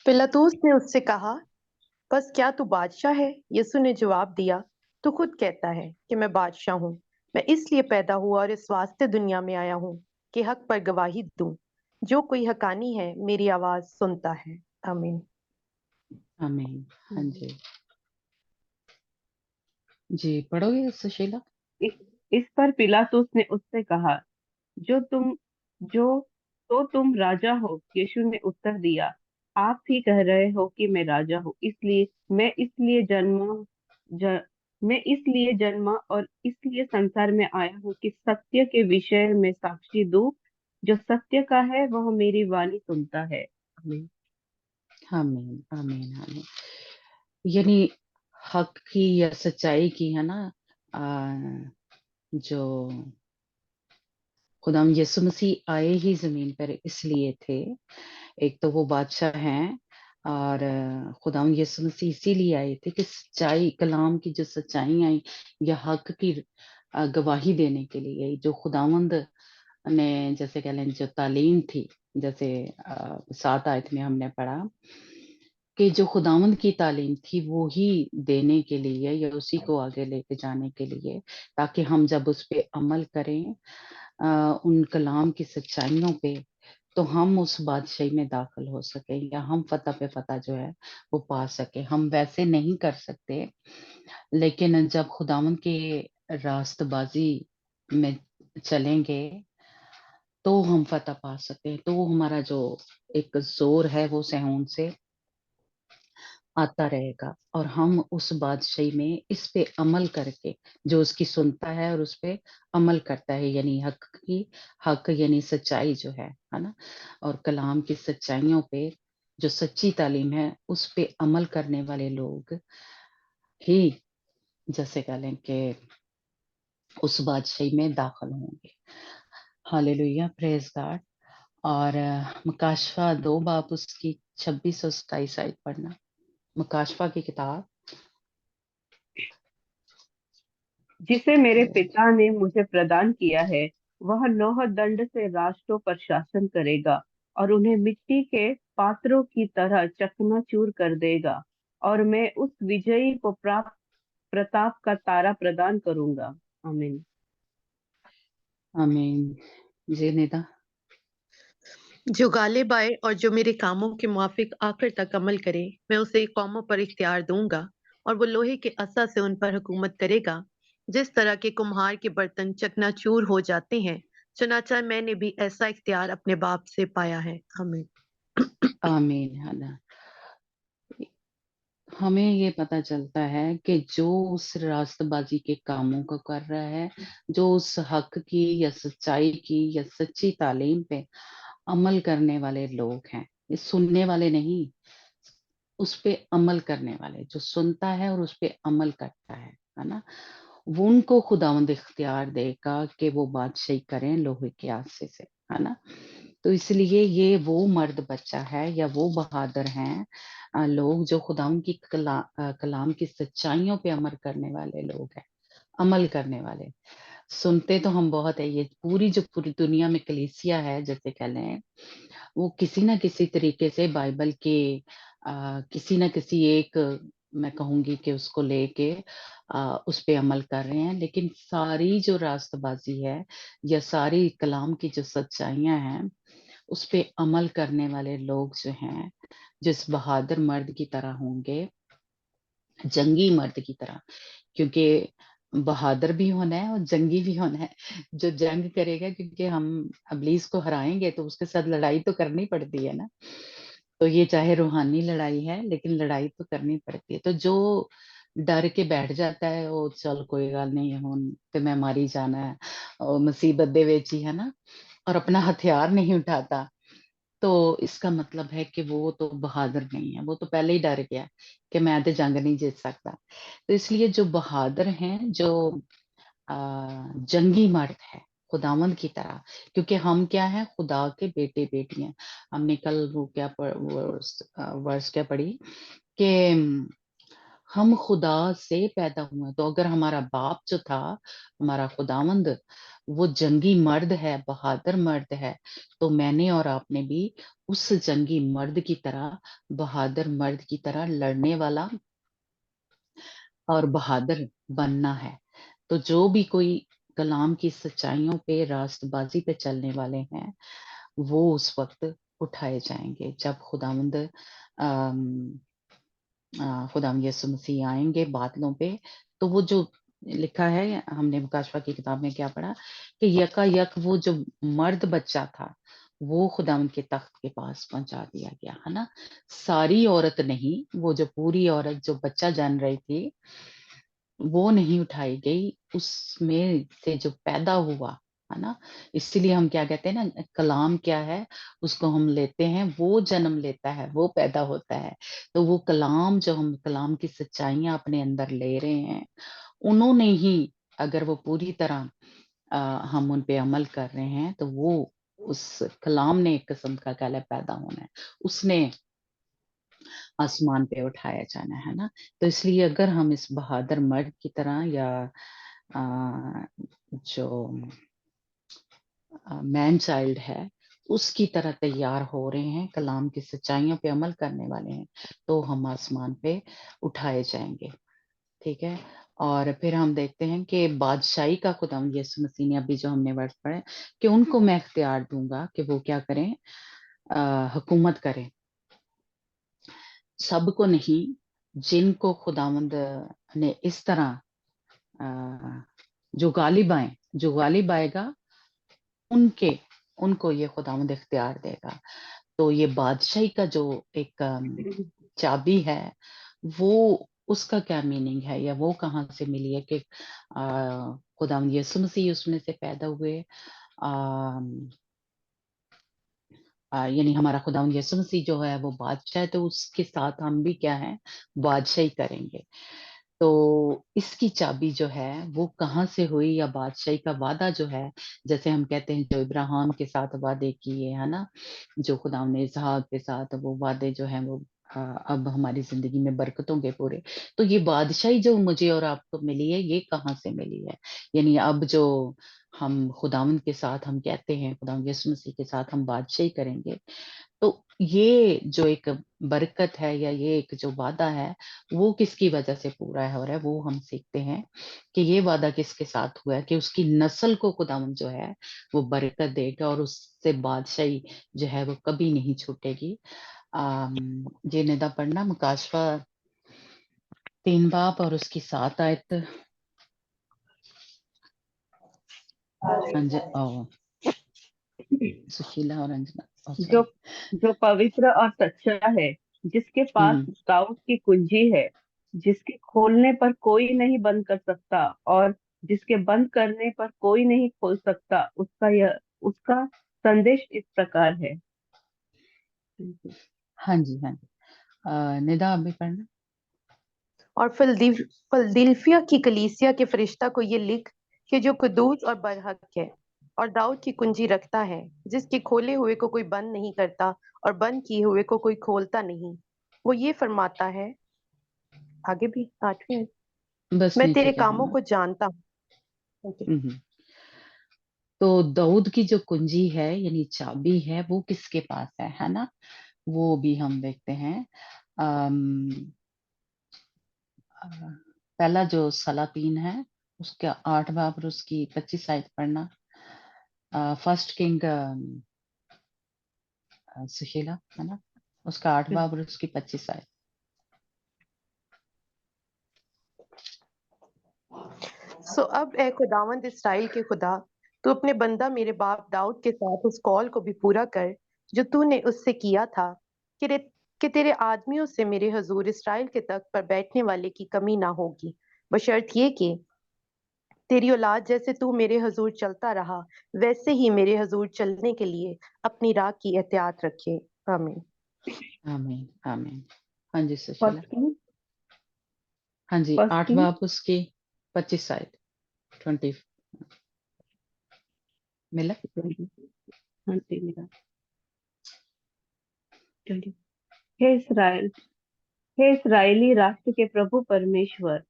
پلاطوس نے اس سے کہا، بس کیا تو بادشاہ ہے؟ یسوع نے جواب دیا، تو خود کہتا ہے کہ میں بادشاہ ہوں۔ میں اس لیے پیدا ہوا اور اس واسطے دنیا میں آیا ہوں کہ حق پر گواہی دوں۔ جو کوئی حقانی ہے میری آواز سنتا ہے۔ آمین۔ آمین۔ ہاں جی، جی پڑھو گے سشیلا؟ اس پر پلاطس نے اس سے کہا، جو تو تم راجا ہو؟ یشوع نے اتر دیا، آپ ہی کہہ رہے ہو کہ میں راجا ہوں۔ میں اس لیے جنما اور اس لیے سنسار میں آیا ہوں کہ ستیہ کے وشے میں ساکشی دوں۔ جو ستیہ کا ہے وہ میری وانی سنتا ہے۔ آمین۔ آمین آمین آمین۔ یعنی حق کی یا سچائی کی، ہے نا، جو خدا یسوع مسیح آئے ہی زمین پر اس لیے تھے، ایک تو وہ بادشاہ ہیں، اور خدا یسوع مسیح اسی لیے آئے تھے کہ سچائی کلام کی جو سچائی آئی یا حق کی گواہی دینے کے لیے، جو خداوند نے جیسے کہ لیں جو تعلیم تھی، جیسے 7 آیت میں ہم نے پڑھا کہ جو خداوند کی تعلیم تھی وہی دینے کے لیے یا اسی کو آگے لے کے جانے کے لیے، تاکہ ہم جب اس پہ عمل کریں ان کلام کی سچائیوں پہ، تو ہم اس بادشاہی میں داخل ہو سکیں یا ہم فتح پہ فتح جو ہے وہ پا سکیں۔ ہم ویسے نہیں کر سکتے، لیکن جب خداوند کے راست بازی میں چلیں گے تو ہم فتح پا سکتے ہیں۔ تو وہ ہمارا جو ایک زور ہے وہ صہیون سے آتا رہے گا، اور ہم اس بادشاہی میں اس پہ عمل کر کے، جو اس کی سنتا ہے اور اس پہ عمل کرتا ہے، یعنی حق یعنی سچائی جو ہے نا، اور کلام کی سچائیوں پہ جو سچی تعلیم ہے اس پہ عمل کرنے والے لوگ ہی جیسے کہہ لیں کہ اس بادشاہی میں داخل ہوں گے۔ ہاللیلویہ، پریز گاڈ۔ اور مکاشفہ 2 باب اس کی 26 اور 27 آیت پڑھنا۔ مکاشفہ کی کتاب، جسے میرے پتا نے مجھے پردان کیا ہے، وہ لوہ دنڈ سے راشٹروں پر شاسن کرے گا اور انہیں مٹی کے پاتروں کی طرح چکنا چور کر دے گا، اور میں اس وجئی کو پرتاپ کا تارا پردان کروں گا۔ آمین۔ آمین۔ جی نیتا۔ جو غالب آئے اور جو میرے کاموں کے موافق آخر تک عمل کرے، میں اسے قوموں پر اختیار دوں گا، اور وہ لوہے کے عصا سے ان پر حکومت کرے گا، جس طرح کے کمہار کے برتن چکنا چور ہو جاتے ہیں، چنانچہ میں نے بھی ایسا اختیار اپنے باپ سے پایا ہے۔ آمین۔ آمین۔ ہمیں یہ پتہ چلتا ہے کہ جو اس راست بازی کے کاموں کو کر رہا ہے، جو اس حق کی یا سچائی کی یا سچی تعلیم پہ عمل کرنے والے لوگ ہیں، یہ سننے والے نہیں، اس پہ عمل کرنے والے، جو سنتا ہے اور اس پہ عمل کرتا ہے نا، وہ ان کو خداوند اختیار دے گا کہ وہ بادشاہی کریں لوہے کے عصے سے، ہے نا۔ تو اس لیے یہ وہ مرد بچہ ہے یا وہ بہادر ہیں لوگ جو خداوند کی کلام کی سچائیوں پہ عمل کرنے والے لوگ ہیں، عمل کرنے والے۔ सुनते तो हम बहुत है, ये पूरी दुनिया में कलीसिया है जैसे कह लें, वो किसी ना किसी तरीके से बाइबल के किसी ना किसी एक, मैं कहूंगी कि उसको लेके उस पे अमल कर रहे हैं। लेकिन सारी जो रास्तबाजी है या सारी कलाम की जो सच्चाइयां हैं उस पे अमल करने वाले लोग जो हैं, जिस बहादुर मर्द की तरह होंगे, जंगी मर्द की तरह, क्योंकि बहादुर भी होना है और जंगी भी होना है। जो जंग करेगा, क्योंकि हम इब्लीस को हराएंगे तो उसके साथ लड़ाई तो करनी पड़ती है ना। तो ये चाहे रूहानी लड़ाई है, लेकिन लड़ाई तो करनी पड़ती है। तो जो डर के बैठ जाता है, वो चल कोई गल नहीं हुन ते मैं मारी जाना है, और मुसीबत दे विच ही, है ना, और अपना हथियार नहीं उठाता, तो इसका मतलब है कि वो तो बहादुर नहीं है, वो तो पहले ही डर गया कि मैं तो जंग नहीं जीत सकता। तो इसलिए जो बहादुर हैं, जो जंगी मर्द है खुदावंद की तरह, क्योंकि हम क्या है, खुदा के बेटे बेटियां। हमने कल वो क्या वर्स क्या पढ़ी कि हम खुदा से पैदा हुए। तो अगर हमारा बाप जो था, हमारा खुदावंद, वो जंगी मर्द है, बहादुर मर्द है, तो मैंने और आपने भी उस जंगी मर्द की तरह, बहादुर मर्द की तरह लड़ने वाला और बहादुर बनना है। तो जो भी कोई कलाम की सच्चाइयों पे, रास्तबाजी पे चलने वाले हैं, वो उस वक्त उठाए जाएंगे जब खुदावंद खुदावंद यीशु मसीह आएंगे बादलों पे। तो वो जो लिखा है, हमने मुकाशवा की किताब में क्या पढ़ा कि यकायक वो जो मर्द बच्चा था, वो खुदावंद के तख्त के पास पहुंचा दिया गया, है ना। सारी औरत नहीं, वो जो पूरी औरत जो बच्चा जन रही थी, वो नहीं उठाई गई, उसमें से जो पैदा हुआ, है ना। इसीलिए हम क्या कहते हैं ना, कलाम क्या है, उसको हम लेते हैं, वो जन्म लेता है, वो पैदा होता है। तो वो कलाम, जो हम कलाम की सच्चाइयां अपने अंदर ले रहे हैं, उन्होंने ही, अगर वो पूरी तरह हम उन पे अमल कर रहे हैं, तो वो उस कलाम ने एक किस्म का क्या है, पैदा होना है, उसने आसमान पे उठाया जाना है ना। तो इसलिए अगर हम इस बहादुर मर्द की तरह, या जो मैन चाइल्ड है, उसकी तरह तैयार हो रहे हैं, कलाम की सच्चाइयों पे अमल करने वाले हैं, तो हम आसमान पे उठाए जाएंगे। ठीक है। और फिर हम देखते हैं कि बादशाही का खुदावंद यीशु मसीह ने, अभी जो हमने वर्ड पढ़े, कि उनको मैं इख्तियार दूंगा कि वो क्या करें, हुकूमत करें। सबको नहीं, जिनको खुदावंद ने इस तरह जो गालिब आएगा, उनके उनको ये खुदावंद इख्तियार देगा। तो ये बादशाही का जो एक चाबी है, वो उसका क्या मीनिंग है, या वो कहाँ से मिली है कि खुदावंद यीशु मसीह उसमें से पैदा हुए, यानी हमारा खुदावंद यीशु मसीह जो है वो बादशाह है, तो उसके साथ हम भी क्या है, बादशाही करेंगे। तो इसकी चाबी जो है वो कहाँ से हुई, या बादशाही का वादा जो है, जैसे हम कहते हैं जो इब्राहिम के साथ वादे किए, है ना, जो खुदा ने इसहाक के साथ वो वादे जो है वो अब हमारी जिंदगी में बरकतों के पूरे। तो ये बादशाही जो मुझे और आपको मिली है, ये कहाँ से मिली है, यानी अब जो हम खुदावंद के साथ हम कहते हैं, खुदावंद यीशु मसीह के साथ हम बादशाही करेंगे, तो ये जो एक बरकत है, या ये एक जो वादा है, वो किसकी वजह से पूरा हो रहा है, वो हम सीखते हैं कि ये वादा किसके साथ हुआ है, कि उसकी नस्ल को खुदावंद जो है वो बरकत देगा, और उससे बादशाही जो है वो कभी नहीं छूटेगी। ये निदा पढ़ना मुकाशवा 3 बाब और उसकी 7 आयत। सुशीला और अंजना, जो सॉरी। जो पवित्र और सच्चा है, जिसके पास हम्म। दाऊद की कुंजी है, जिसके खोलने पर कोई नहीं बंद कर सकता, और जिसके बंद करने पर कोई नहीं खोल सकता, उसका संदेश इस प्रकार है। हाँ जी, हाँ जी। निदा अभी पढ़ना। और फिलदिल्फिया की कलीसिया के फरिश्ता को ये लिख कि जो कुदूस और बरहक है और दाऊद की कुंजी रखता है, जिसके खोले हुए को कोई बंद नहीं करता और बंद किए हुए को कोई खोलता नहीं, वो ये फरमाता है, आगे भी 8वें, बस मैं तेरे नीचे क्या है कामों ना। को जानता हूँ। हम्म। तो दाऊद की जो कुंजी है यानी चाबी है वो किसके पास है ना, वो भी हम देखते हैं। अम, अ, पहला जो सलातीन है उसका 8 बाब और उसकी 25 आयत पढ़ना। फर्स्ट किंग सुशीला है ना, उसका 8 बाब और उसकी 25 आयत। सो अब ए खुदावंद इसराइल के खुदा, तू अपने बंदा मेरे बाप दाऊद के साथ उस कौल को भी पूरा कर जो तूने उससे किया था कि कि तेरे आदमियों से मेरे हजूर इसराइल के तख्त पर बैठने वाले की कमी ना होगी, बशर्त ये कि तेरी औलाद जैसे तू मेरे हजूर चलता रहा वैसे ही मेरे हजूर चलने के लिए अपनी राह की एहतियात रखे। आमीन। आमीन आमीन। हाँ जी सुशीला। फर्स्ट किंग हाँ जी, फर्स्ट 8 किंग बाब उसकी 25 आयत 20 मिला। 20। हाँ जी, मेरा 20। हे इसराइल, हे इस्राएली राष्ट्र के प्रभु परमेश्वर,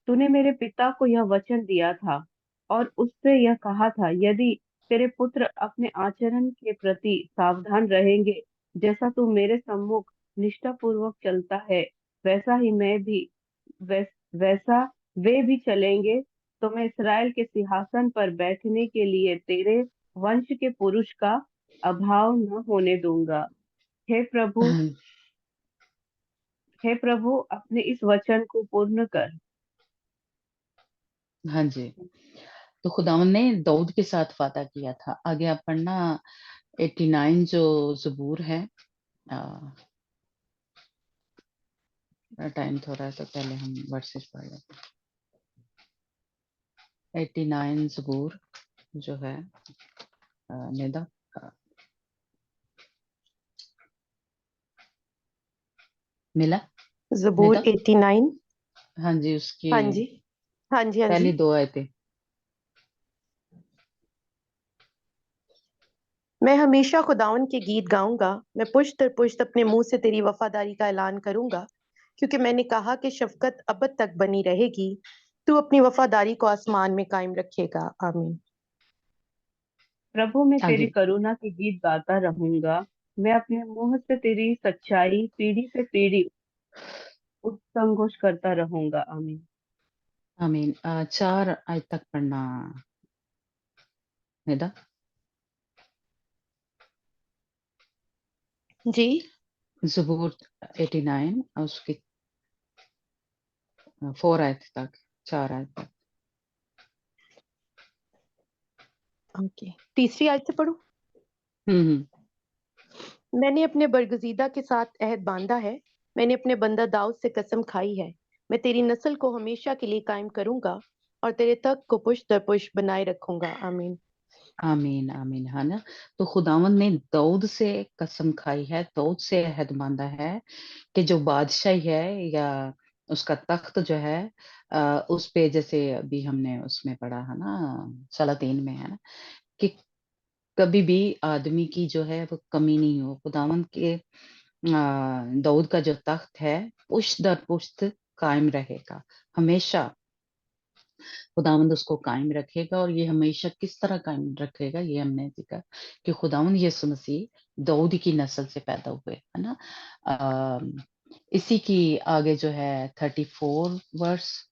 तूने मेरे पिता को यह वचन दिया था और उससे यह कहा था, यदि तेरे पुत्र अपने आचरण के प्रति सावधान रहेंगे, जैसा तू मेरे सम्मुख निष्ठा पूर्वक चलता है, वैसा ही मैं भी वैसा वे भी चलेंगे, तो मैं इसराइल के सिंहासन पर बैठने के लिए तेरे वंश के पुरुष का अभाव न होने दूंगा। हे प्रभु, हाँ हे प्रभु, अपने इस वचन को पूर्ण कर। हाँ जी, तो खुदावन ने दाऊद के साथ वादा किया था। आगे आप पढ़ना 89 जो ज़बूर है। टाइम थोड़ा है तो पहले हम वर्सेस पढ़ लेते हैं। 89 ज़बूर जो है निदा मिला जबूर निदा। 89। हाँ जी, उसकी हाँ जी, हाँ जी, हाँ जी। पहली 2 आयतें। मैं हमेशा खुदावन के गीत गाऊंगा, मैं पुश्त दर पुश्त अपने मुंह से तेरी वफादारी का ऐलान करूंगा, क्योंकि मैंने कहा कि शफकत अबद तक बनी रहेगी, तू अपनी वफादारी को आसमान में कायम रखेगा। आमीन। प्रभु, मैं तेरी आगे करुणा के गीत गाता रहूंगा। मैं अपने मुंह से तेरी सच्चाई पीढ़ी से पीढ़ी उत्संगोष करता रहूंगा। आमीन। आमीन। 4 आयत तक पढ़ना निदा। जी, ज़बूर 89 और उसकी 4 आयत तक, 4 आयत तक। ओके, तीसरी आयत से पढ़ूं। हम्म। मैंने अपने बरगजीदा के साथ अहद बांधा है, मैंने अपने बंदा दाऊद से कसम खाई है, मैं तेरी नस्ल को हमेशा के लिए कायम करूंगा और तेरे तख्त को पुश्त दर पुश्त बनाए रखूंगा। आमीन। आमीन आमीन है ना। तो खुदावन ने दाऊद से कसम खाई है, दाऊद से अहद बांधा है कि जो बादशाही है या उसका तख्त जो है उस पे, जैसे अभी हमने उसमें पढ़ा है ना सलातीन में है ना, कि कभी भी आदमी की जो है वो कमी नहीं हो। खुदावन के दाऊद का जो तख्त है पुश्त दर पुश्त कायम रहेगा हमेशा। खुदावंद उसको कायम रखेगा, और ये हमेशा किस तरह कायम रखेगा ये हमने देखा कि खुदावंद यीशु मसीह दाऊद की नस्ल से पैदा हुए है ना। इसी की आगे जो है 34 वर्स,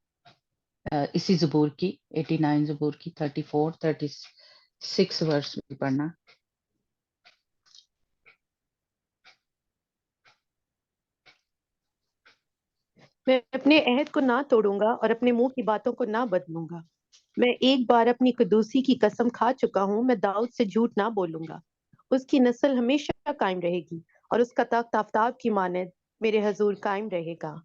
इसी ज़बूर की 89 ज़बूर की 34 36 वर्स में पढ़ना। मैं अपने अहद को ना तोड़ूंगा और अपने मुंह की बातों को ना बदलूंगा। मैं एक बार अपनी कदूसी की कसम खा चुका हूँ, मैं दाऊद से झूठ ना बोलूंगा। उसकी नस्ल हमेशा कायम रहेगी और उसका तख्त आफताब की मानद मेरे हजूर कायम रहेगा।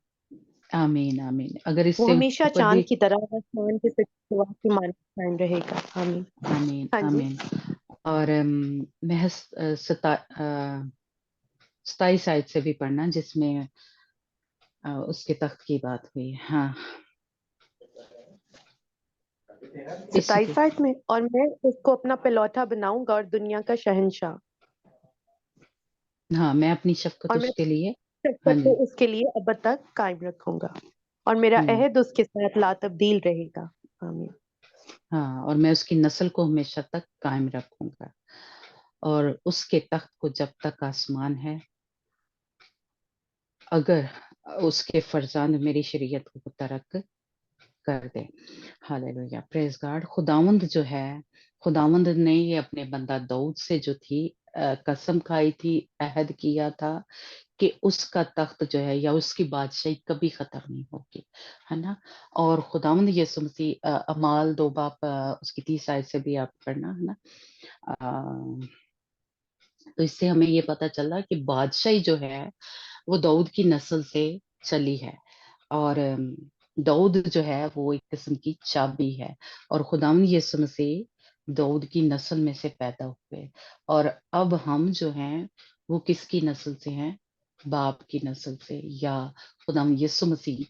आमीन आमीन। अगर वो इससे हमेशा ऊपर चांद भी की तरह आसमान के सिवा की मानद कायम रहेगा। आमीन। आमीन हाँ जी। आमीन। और महज 27 आयत से भी पढ़ना जिसमें उसके तख्त की बात हुई। हाँ, इसी के। 27 आयत में, और मैं उसको अपना पलौठा बनाऊंगा और दुनिया का शहंशाह, हाँ, मैं अपनी शफकत और मैं उसके लिए। हाँ शफ़क़त को जी। उसके लिए अब तक कायम रखूंगा और मेरा हम्म। अहद उसके साथ ला तब्दील रहेगा। आमीन। हाँ, और मैं उसकी नस्ल को हमेशा तक कायम रखूंगा और उसके तख्त को जब तक आसमान है, अगर उसके फरजांद मेरी शरीयत को तरक कर दे। Hallelujah, praise God. खुदावंद जो है, खुदावंद ने ये अपने बंदा दाऊद से जो थी कसम खाई थी, अहद किया था कि उसका तख्त जो है या उसकी बादशाही कभी खत्म नहीं होगी, है ना। और खुदावंद यीशु मसीह अमाल 2 बाब उसकी 30 आयत से भी आप पढ़ना, है ना। अ, तो इससे हमें ये पता चला कि बादशाही जो है वो दाऊद की नस्ल से चली है। और दाऊद जो है वो एक किस्म की चाबी है, और खुदावंद यीशु मसीह दाऊद की नस्ल में से पैदा हुए। और अब हम जो हैं वो किसकी नस्ल से हैं? बाप की नस्ल से, या खुदावंद यीशु मसीह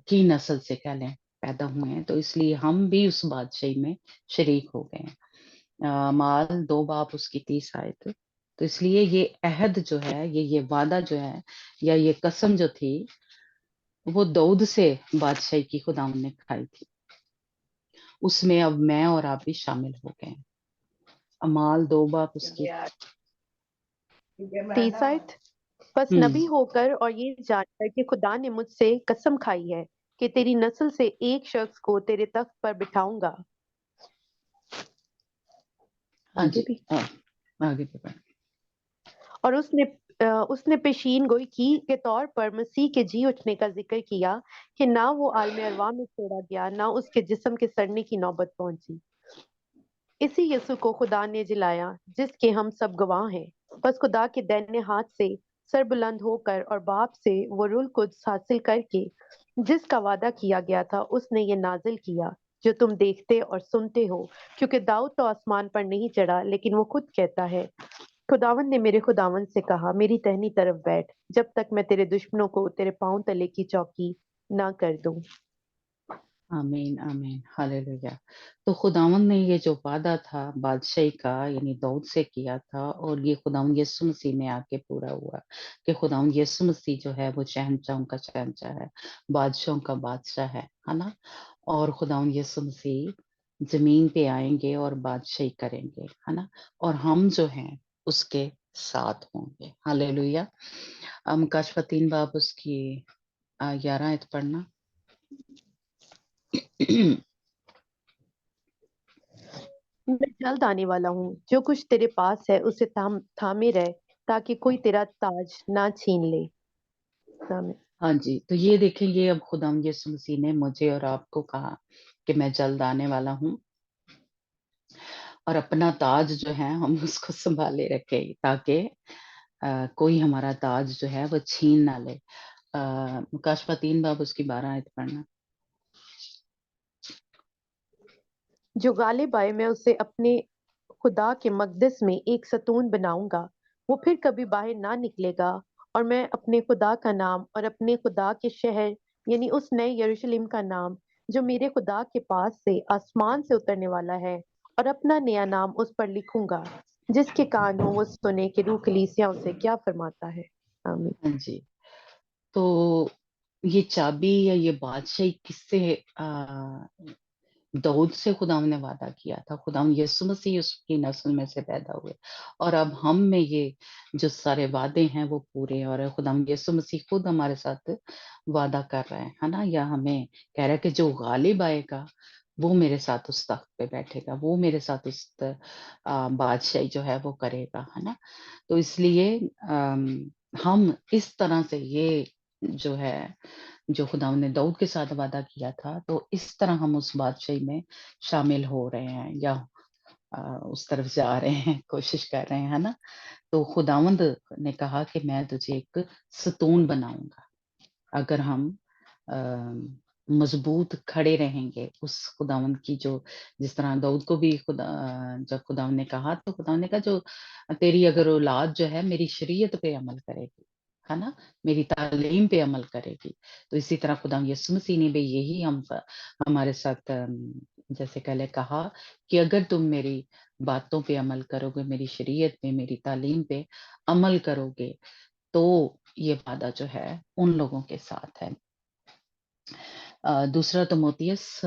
की नस्ल से कह लें पैदा हुए हैं। तो इसलिए हम भी उस बादशाही में शरीक हो गए हैं। माल 2 बाप उसकी 30 आयत। तो इसलिए ये अहद जो है, ये वादा जो है या ये कसम जो थी, वो दाऊद से बादशाही की खुदावंद ने खाई थी, उसमें अब मैं और आप भी शामिल हो गए हैं। अमाल 2 बाप उसकी 30 आयत। बस नबी होकर और ये जानकर कि खुदा ने मुझसे कसम खाई है कि तेरी नस्ल से एक शख्स को तेरे तख्त पर बिठाऊंगा। हाँ आगे जी, भी। आगे भी पढ़। और उसने पेशीन गोई की के तौर पर मसीह के जी उठने का जिक्र किया कि ना वो आलम अरवा में छोड़ा गया, ना उसके जिस्म के सड़ने की नौबत पहुंची। इसी यीशु को खुदा ने जिलाया, जिसके हम सब गवाह हैं। बस खुदा के दाहिने हाथ से सर बुलंद होकर और बाप से वो रूल कुद्स हासिल करके जिसका वादा किया गया था, उसने ये नाजिल किया जो तुम देखते और सुनते हो। क्योंकि दाऊद तो आसमान पर नहीं चढ़ा, लेकिन वो खुद कहता है, खुदावन ने मेरे खुदावन से कहा, मेरी दाहिनी तरफ बैठ, जब तक मैं तेरे दुश्मनों को तेरे पांव तले की चौकी ना कर दूं। आमीन आमीन, हालेलुया। तो खुदावंद ने ये जो वादा था बादशाही का, यानी दाऊद से किया था, और ये खुदावंद यीशु मसीह में आके पूरा हुआ कि खुदावंद यीशु मसीह जो है वो शहंशाहों का शहंशाह है, बादशाहों का बादशाह है ना। और खुदावंद यीशु मसीह जमीन पे आएंगे और बादशाही करेंगे, है ना। और हम जो हैं उसके साथ होंगे। हालेलुया। मुकाशवा 3 बाब उसकी 11 आयत पढ़ना। मैं जल्द आने वाला हूँ, जो कुछ तेरे पास है उसे थामे रह, ताकि कोई तेरा ताज ना छीन ले। आमीन। हाँ जी, तो ये देखेंगे, अब खुदाम यीशु मसीह ने मुझे और आपको कहा कि मैं जल्द आने वाला हूँ, और अपना ताज जो है हम उसको संभाले रखें, ताकि कोई हमारा ताज जो है वो छीन ना ले। मुकाशवा 3 बाब उसकी 12 आयत पढ़ना। जो गालिब आए, मैं उसे अपने खुदा के मकदस में एक सतून बनाऊंगा। वो फिर कभी बाहर ना निकलेगा। और मैं अपने खुदा का नाम और अपने खुदा के शहर यानी उस नए यरूशलेम का नाम जो मेरे खुदा के पास से आसमान से उतरने वाला है, और अपना नया नाम उस पर लिखूंगा। जिसके कान हो वो सुने कि रूह कलीसियाओं से क्या फरमाता है। आमीन। हाँ जी, तो ये चाबी या ये बादशाही किससे दाऊद से खुदाम ने वादा किया था। खुदाम यीशु मसीह उसकी नस्ल में से पैदा हुए, और अब हम में ये जो सारे वादे हैं वो पूरे, और खुदाम यीशु मसीह खुद हमारे साथ वादा कर रहे हैं, है ना। या हमें कह रहा है कि जो गालिब आएगा वो मेरे साथ उस तख्त पे बैठेगा, वो मेरे साथ उस बादशाही जो है वो करेगा, है ना। तो इसलिए हम इस तरह से ये जो है, जो खुदा ने दाऊद के साथ वादा किया था, तो इस तरह हम उस बादशाही में शामिल हो रहे हैं, या उस तरफ जा रहे हैं, कोशिश कर रहे हैं, है ना। तो खुदावंद ने कहा कि मैं तुझे एक सतून बनाऊंगा, अगर हम मजबूत खड़े रहेंगे उस खुदावंद की, जो जिस तरह दाऊद को भी जब खुदावंद ने कहा, तो खुदावंद ने कहा जो तेरी अगर औलाद जो है मेरी शरीयत पे अमल करेगी, है ना, मेरी तालीम पे अमल करेगी, तो इसी तरह खुदा यीशु मसीह ने भी यही हमारे साथ जैसे पहले कहा कि अगर तुम मेरी बातों पे अमल करोगे, मेरी शरीयत पे, मेरी तालीम पे अमल करोगे, तो ये वादा जो है उन लोगों के साथ है। दूसरा तिमोथियस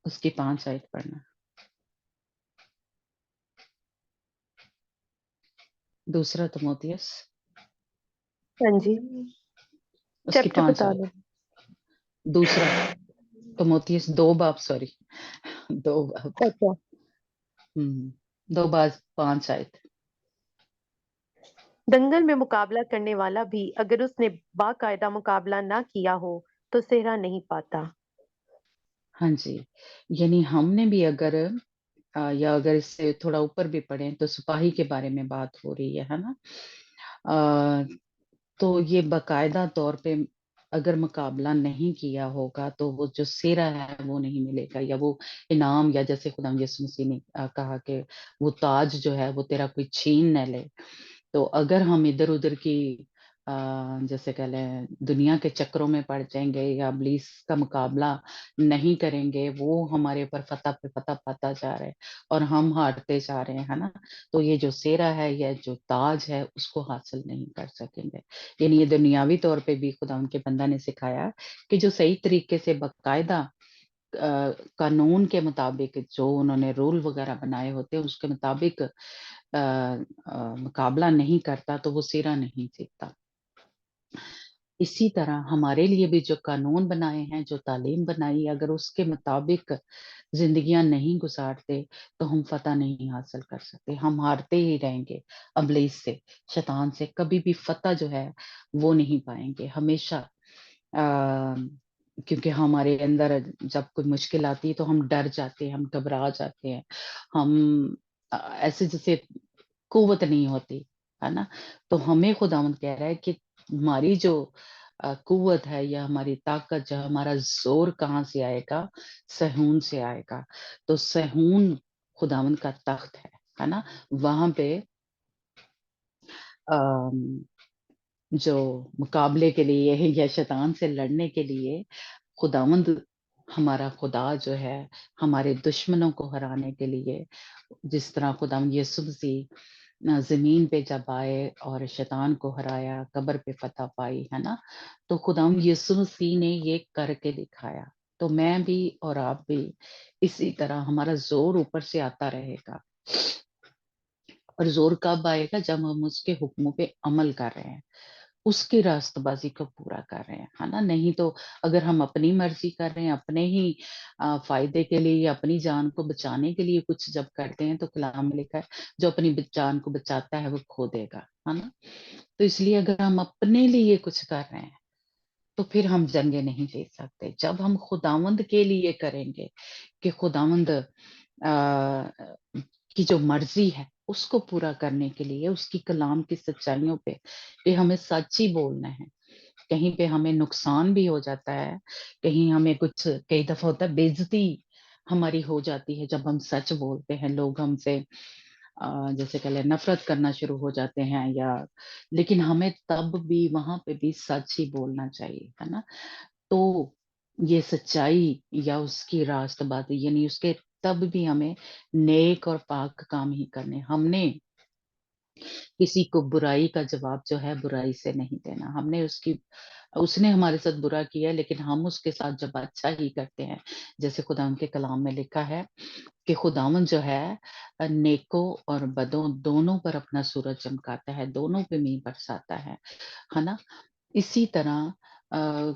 उसकी 5 आयत पढ़ना। दूसरा तिमोथियस हाँ जी, उसकी चैप्टर 5 बता आयत। दो। दूसरा तिमोथियस 2 बाब, सॉरी 2 बाब, अच्छा, 2 बाब 5 आयत। दंगल में मुकाबला करने वाला भी अगर उसने बाकायदा मुकाबला ना किया हो तो सेहरा नहीं पाता। हाँ जी, यानी हमने भी अगर या अगर इससे थोड़ा ऊपर भी पढ़ें तो सिपाही के बारे में बात हो रही है ना। तो ये बाकायदा तौर पे अगर मुकाबला नहीं किया होगा तो वो जो सेरा है वो नहीं मिलेगा, या वो इनाम, या जैसे खुदा यीशु मसीह ने कहा कि वो ताज जो है वो तेरा कोई छीन न ले। तो अगर हम इधर उधर की जैसे कह लें दुनिया के चक्रों में पड़ जाएंगे या इब्लीस का मुकाबला नहीं करेंगे, वो हमारे ऊपर फतह पे फतह पाता जा रहा है और हम हारते जा रहे हैं, है ना। तो ये जो सेरा है या जो ताज है उसको हासिल नहीं कर सकेंगे। यानी ये दुनियावी तौर पे भी खुदा उनके बंदा ने सिखाया कि जो सही तरीके से बाकायदा कानून के मुताबिक जो उन्होंने रूल वगैरह बनाए होते हैं उसके मुताबिक मुकाबला नहीं करता तो वो सिरा नहीं जीतता। इसी तरह हमारे लिए भी जो कानून बनाए हैं, जो तालीम बनाई, अगर उसके मुताबिक जिंदगियां नहीं गुजारते तो हम फतह नहीं हासिल कर सकते, हम हारते ही रहेंगे अबलीस से, शैतान से, कभी भी फतह जो है वो नहीं पाएंगे हमेशा। क्योंकि हमारे अंदर जब कोई मुश्किल आती है तो हम डर जाते हैं, हम घबरा जाते हैं, हम ऐसे जैसे कुव्वत नहीं होती, है ना। तो हमें खुदावंद कह रहा है कि हमारी जो कुव्वत है या हमारी ताकत, जो हमारा जोर कहाँ से आएगा, सहून से आएगा। तो सहून खुदावंद का तख्त है ना। वहां पे अम, जो मुकाबले के लिए या शैतान से लड़ने के लिए खुदावंद हमारा खुदा जो है, हमारे दुश्मनों को हराने के लिए, जिस तरह खुदावंद यीशु मसीह जमीन पे जब आए और शैतान को हराया, कब्र पे फतह पाई, है ना। तो खुदावंद यीशु मसीह ने ये करके दिखाया। तो मैं भी और आप भी इसी तरह हमारा जोर ऊपर से आता रहेगा। और जोर कब आएगा? जब हम उसके हुक्मों पे अमल कर रहे हैं, उसकी रास्तबाजी को पूरा कर रहे हैं, है ना। नहीं तो अगर हम अपनी मर्जी कर रहे हैं, अपने ही फायदे के लिए या अपनी जान को बचाने के लिए कुछ जब करते हैं, तो कलाम में लिखा है जो अपनी जान को बचाता है वो खो देगा, है ना। तो इसलिए अगर हम अपने लिए कुछ कर रहे हैं तो फिर हम जंगे नहीं जीत सकते। जब हम खुदावंद के लिए करेंगे कि खुदावंद की जो मर्जी है उसको पूरा करने के लिए, उसकी कलाम की सच्चाइयों पे, ये हमें सच ही बोलना है। कहीं पे हमें नुकसान भी हो जाता है, कहीं हमें कुछ, कई दफा होता है बेइज्जती हमारी हो जाती है जब हम सच बोलते हैं, लोग हमसे जैसे कह लें नफरत करना शुरू हो जाते हैं, या लेकिन हमें तब भी वहां पे भी सच ही बोलना चाहिए, है ना। तो ये सच्चाई या उसकी रास्तबाजी, यानी उसके तब भी हमें नेक और पाक काम ही करने। हमने किसी को बुराई का जवाब जो है बुराई से नहीं देना। हमने उसने हमारे साथ बुरा किया लेकिन हम उसके साथ जब अच्छा ही करते हैं, जैसे खुदा के कलाम में लिखा है कि खुदावन जो है नेकों और बदों दोनों पर अपना सूरज चमकाता है, दोनों पे मींह बरसाता है ना। इसी तरह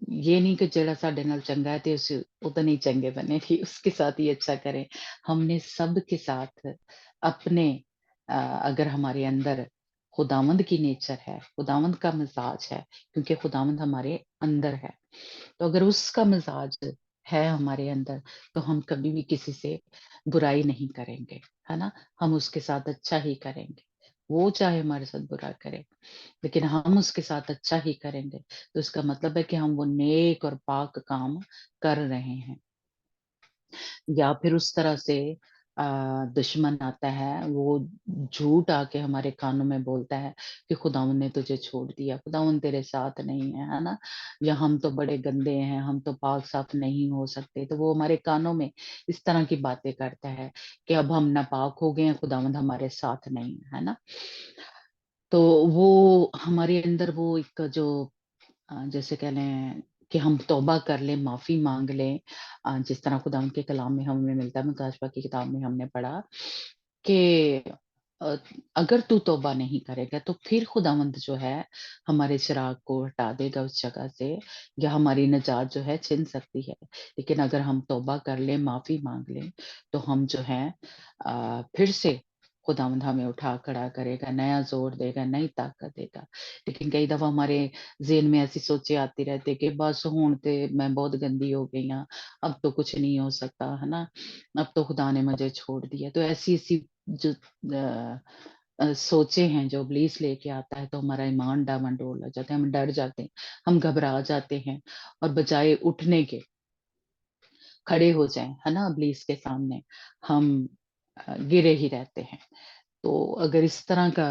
ये नहीं कि जेड़ा साडे नाल चंगा है ते उस उतने ही चंगे बने थी उसके साथ ही अच्छा करें। हमने सबके साथ अपने अगर हमारे अंदर खुदावंद की नेचर है, खुदावंद का मिजाज है, क्योंकि खुदावंद हमारे अंदर है, तो अगर उसका मिजाज है हमारे अंदर तो हम कभी भी किसी से बुराई नहीं करेंगे, है ना। हम उसके साथ अच्छा ही करेंगे, वो चाहे हमारे साथ बुरा करे लेकिन हम उसके साथ अच्छा ही करेंगे। तो इसका मतलब है कि हम वो नेक और पाक काम कर रहे हैं। या फिर उस तरह से दुश्मन आता है, वो झूठ आके हमारे कानों में बोलता है कि खुदावन ने तुझे छोड़ दिया, खुदावन तेरे साथ नहीं है ना, या हम तो बड़े गंदे हैं, हम तो पाक साफ नहीं हो सकते। तो वो हमारे कानों में इस तरह की बातें करता है कि अब हम नापाक हो गए हैं, खुदावन हमारे साथ नहीं है ना। तो वो हमारे अंदर वो एक जो जैसे कह लें کہ ہم توبہ کر لیں، معافی مانگ لیں، جس طرح خدا کے کلام میں ہمیں ملتا ہے، مکاشفہ کی کتاب میں ہم نے پڑھا کہ اگر تو توبہ نہیں کرے گا تو پھر خداوند جو ہے ہمارے چراغ کو ہٹا دے گا اس جگہ سے، یا ہماری نجات جو ہے چھن سکتی ہے۔ لیکن اگر ہم توبہ کر لیں، معافی مانگ لیں، تو ہم جو ہے پھر سے خداوند ہمیں اٹھا کھڑا کرے گا، نیا زور دے گا، نئی طاقت دے گا۔ لیکن کئی دفعہ ہمارے ذہن میں ایسی سوچیں آتی رہتی کہ بس ہون تے میں بہت گندی ہو گئی ہوں، اب تو کچھ نہیں ہو سکتا ہے نا، اب تو خدا نے مجھے چھوڑ دیا۔ تو ایسی ایسی جو سوچیں ہیں جو ابلیس لے کے آتا ہے، تو ہمارا ایمان ڈاواڈول ہو جاتا ہے، ہم ڈر جاتے ہیں، ہم گھبرا جاتے ہیں، اور بجائے اٹھنے کے کھڑے ہو جائیں، ہے نا، ابلیس کے سامنے ہم گرے ہی رہتے ہیں۔ تو اگر اس طرح کا